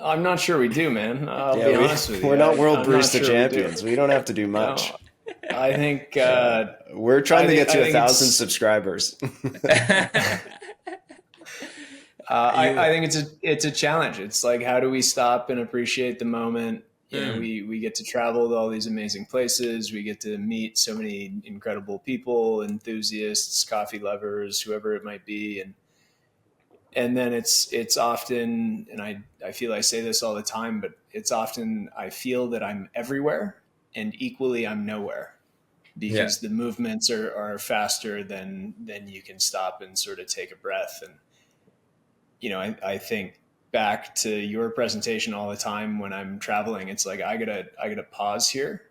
I'm not sure we do, man. I'll be honest with you. We're not World I'm not Barista sure Champions. We don't have to do much. No, I think we're trying to get to 1,000 it's- subscribers. I think it's a challenge. It's like, how do we stop and appreciate the moment? We get to travel to all these amazing places. We get to meet so many incredible people, enthusiasts, coffee lovers, whoever it might be, and then it's often, and I feel I say this all the time, but it's often I feel that I'm everywhere, and equally I'm nowhere, because the movements are faster than you can stop and sort of take a breath. And I think back to your presentation all the time when I'm traveling. It's like I gotta pause here,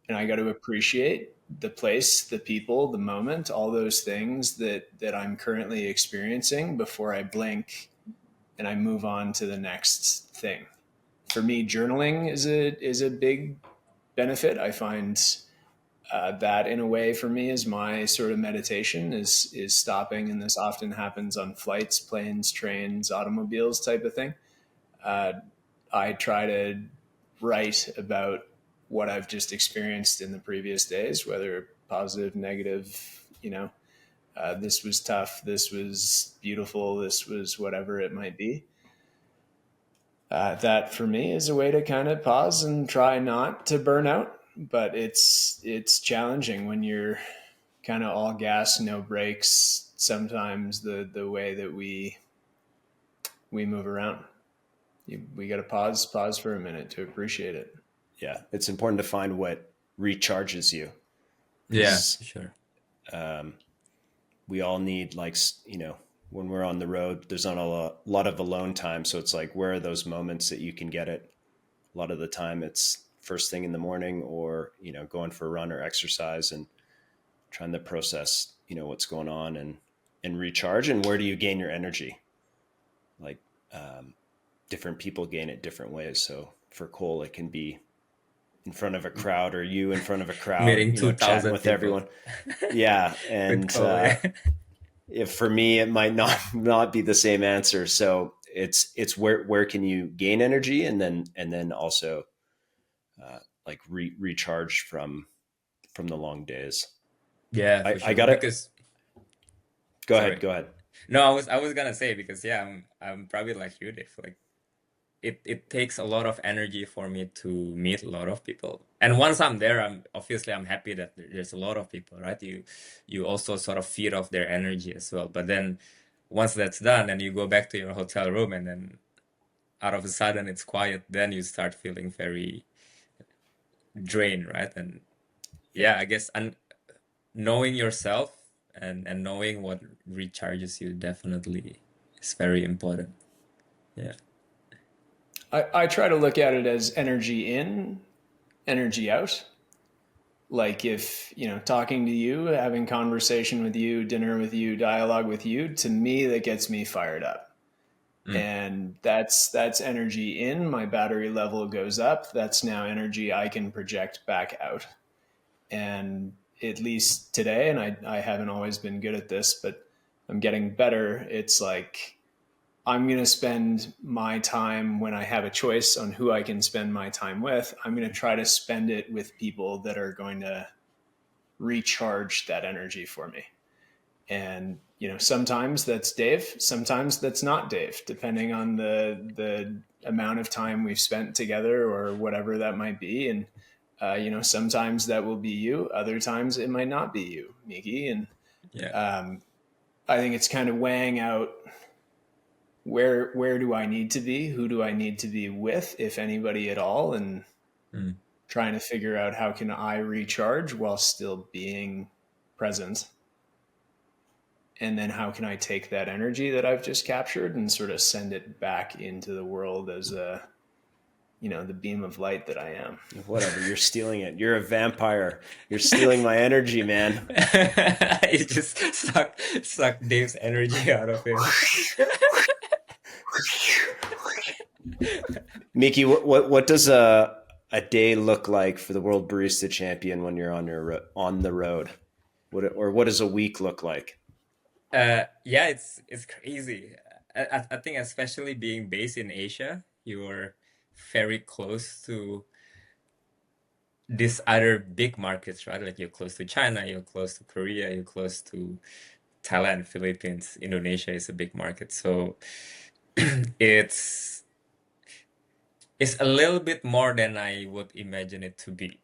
and I got to appreciate the place, the people, the moment, all those things that I'm currently experiencing before I blink and I move on to the next thing. For me, journaling is a big benefit. I find that in a way for me is my sort of meditation is stopping, and this often happens on flights, planes, trains, automobiles, type of thing. Uh, I try to write about what I've just experienced in the previous days, whether positive, negative, this was tough, this was beautiful, this was whatever it might be. That for me is a way to kind of pause and try not to burn out. But it's challenging when you're kind of all gas, no brakes. Sometimes the way that we move around, we got to pause for a minute to appreciate it. Yeah, it's important to find what recharges you. Yeah, sure. We all need, like, when we're on the road, there's not a lot of alone time. So it's like, where are those moments that you can get it? A lot of the time it's first thing in the morning, or, going for a run or exercise and trying to process, what's going on and recharge. And where do you gain your energy? Like, different people gain it different ways. So for Cole, it can be in front of a crowd, or you in front of a crowd, Meeting chatting 2,000 with people. everyone. Yeah. And, if for me, it might not be the same answer. So it's where can you gain energy, and then also like recharge from the long days. Yeah, for I sure. gotta Because go sorry. ahead. No, I was gonna say, because yeah, I'm probably like you, Dave. Like it takes a lot of energy for me to meet a lot of people. And once I'm there, I'm happy that there's a lot of people, right? You also sort of feed off their energy as well. But then once that's done and you go back to your hotel room, and then out of a sudden it's quiet, then you start feeling very drained, right? And yeah, I guess knowing yourself and knowing what recharges you definitely is very important. Yeah. I try to look at it as energy in, energy out. Like, if, talking to you, having conversation with you, dinner with you, dialogue with you, to me, that gets me fired up. And that's energy in. My battery level goes up. That's now energy I can project back out. And at least today, and I haven't always been good at this, but I'm getting better. It's like, I'm going to spend my time, when I have a choice on who I can spend my time with, I'm going to try to spend it with people that are going to recharge that energy for me. And, sometimes that's Dave, sometimes that's not Dave, depending on the amount of time we've spent together or whatever that might be. And, sometimes that will be you. Other times it might not be you, Miki. And Yeah. I think it's kind of weighing out, where do I need to be? Who do I need to be with, if anybody at all? And trying to figure out how can I recharge while still being present. And then how can I take that energy that I've just captured and sort of send it back into the world as the beam of light that I am. Whatever, you're stealing it. You're a vampire. You're stealing my energy, man. You just suck Dave's energy out of him. Miki, what does a day look like for the World Barista Champion when you're on the road? What does a week look like? Yeah, it's crazy. I think, especially being based in Asia, you're very close to these other big markets, right? Like, you're close to China, you're close to Korea, you're close to Thailand, Philippines, Indonesia is a big market. So it's it's a little bit more than I would imagine it to be.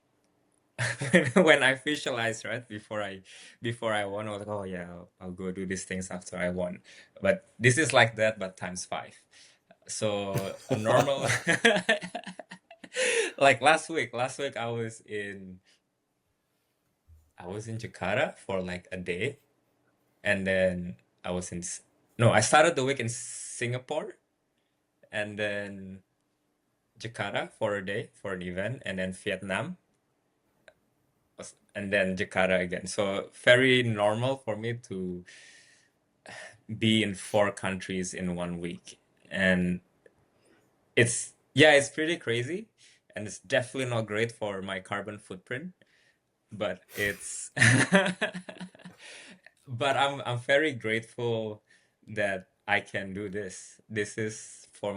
When I visualize, right, before I won, I was like, oh yeah, I'll go do these things after I won. But this is like that, but times five. So a normal like last week I was in Jakarta for like a day, and then I was in no, I started the week in Singapore, and then Jakarta for a day for an event, and then Vietnam, and then Jakarta again. So very normal for me to be in 4 countries in 1 week. And it's pretty crazy, and it's definitely not great for my carbon footprint, but it's but I'm very grateful that I can do this. This is for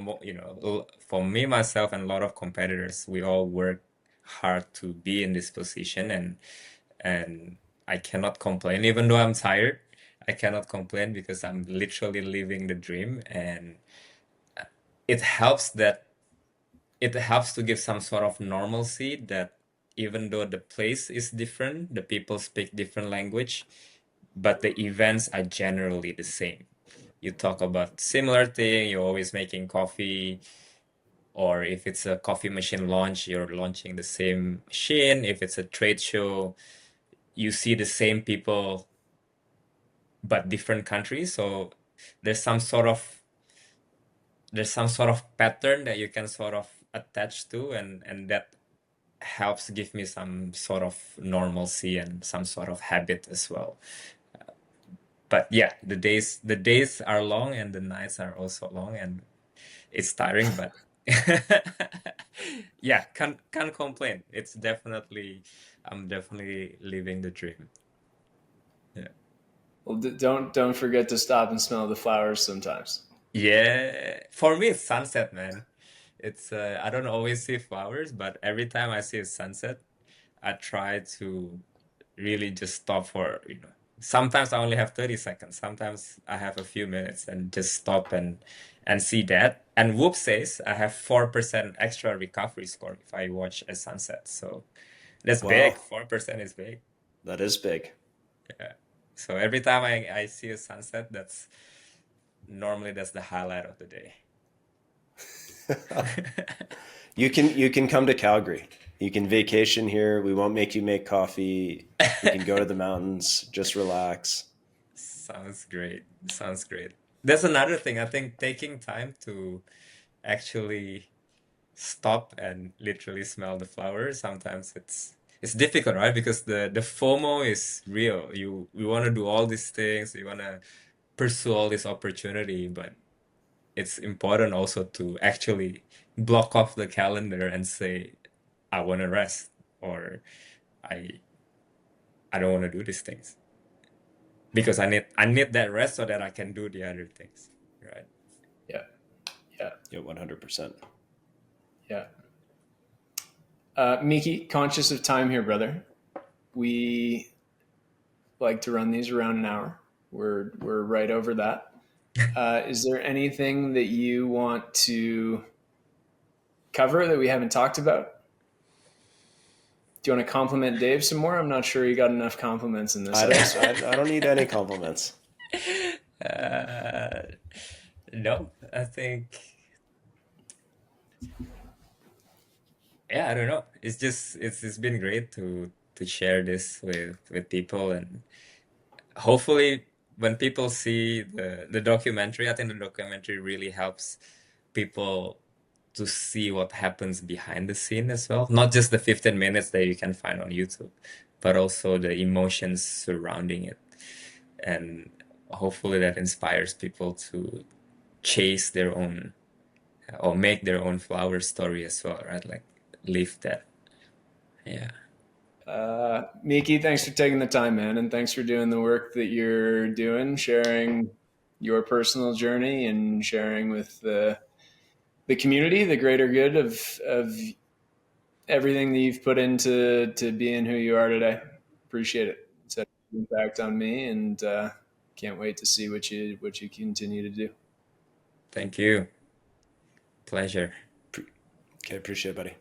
for me, myself, and a lot of competitors. We all work hard to be in this position, and I cannot complain, even though I'm tired. I cannot complain because I'm literally living the dream, and it helps that it helps to give some sort of normalcy that even though the place is different, the people speak different language, but the events are generally the same. You talk about similar thing, you're always making coffee, or if it's a coffee machine launch, you're launching the same machine. If it's a trade show, you see the same people but different countries. So there's some sort of pattern that you can sort of attach to, and that helps give me some sort of normalcy and some sort of habit as well. But yeah, the days are long and the nights are also long, and it's tiring, but yeah, can't complain. I'm definitely living the dream. Yeah. Well, don't forget to stop and smell the flowers sometimes. Yeah, for me it's sunset, man. It's I don't always see flowers, but every time I see a sunset, I try to really just stop for, sometimes I only have 30 seconds. Sometimes I have a few minutes and just stop and see that. And Whoop says I have 4% extra recovery score if I watch a sunset. So that's big. Wow, 4% is big. that is big. Yeah. So every time I see a sunset, that's the highlight of the day. You can come to Calgary. You can vacation here. We won't make you make coffee. You can go to the mountains, just relax. Sounds great. Sounds great. That's another thing. I think taking time to actually stop and literally smell the flowers. Sometimes it's difficult, right? Because the FOMO is real. We want to do all these things. We want to pursue all this opportunity, but it's important also to actually block off the calendar and say, I want to rest, or I I don't want to do these things because I need that rest so that I can do the other things, right? Yeah, yeah, Yeah, 100%. yeah. Miki, conscious of time here, brother. We like to run these around an hour. We're right over that. Is there anything that you want to cover that we haven't talked about? Do you want to compliment Dave some more? I'm not sure you got enough compliments in this episode. I don't need any compliments. Uh, no, I think, yeah, I don't know. It's been great to share this with people, and hopefully when people see the documentary, I think the documentary really helps people to see what happens behind the scene as well. Not just the 15 minutes that you can find on YouTube, but also the emotions surrounding it. And hopefully that inspires people to chase their own or make their own flower story as well, right? Like live that. Yeah. Miki, thanks for taking the time, man, and thanks for doing the work that you're doing, sharing your personal journey and sharing with the community, the greater good of everything that you've put into to being who you are today. Appreciate it. It's had an impact on me, and can't wait to see what you continue to do. Thank you. Pleasure. Okay, appreciate it, buddy.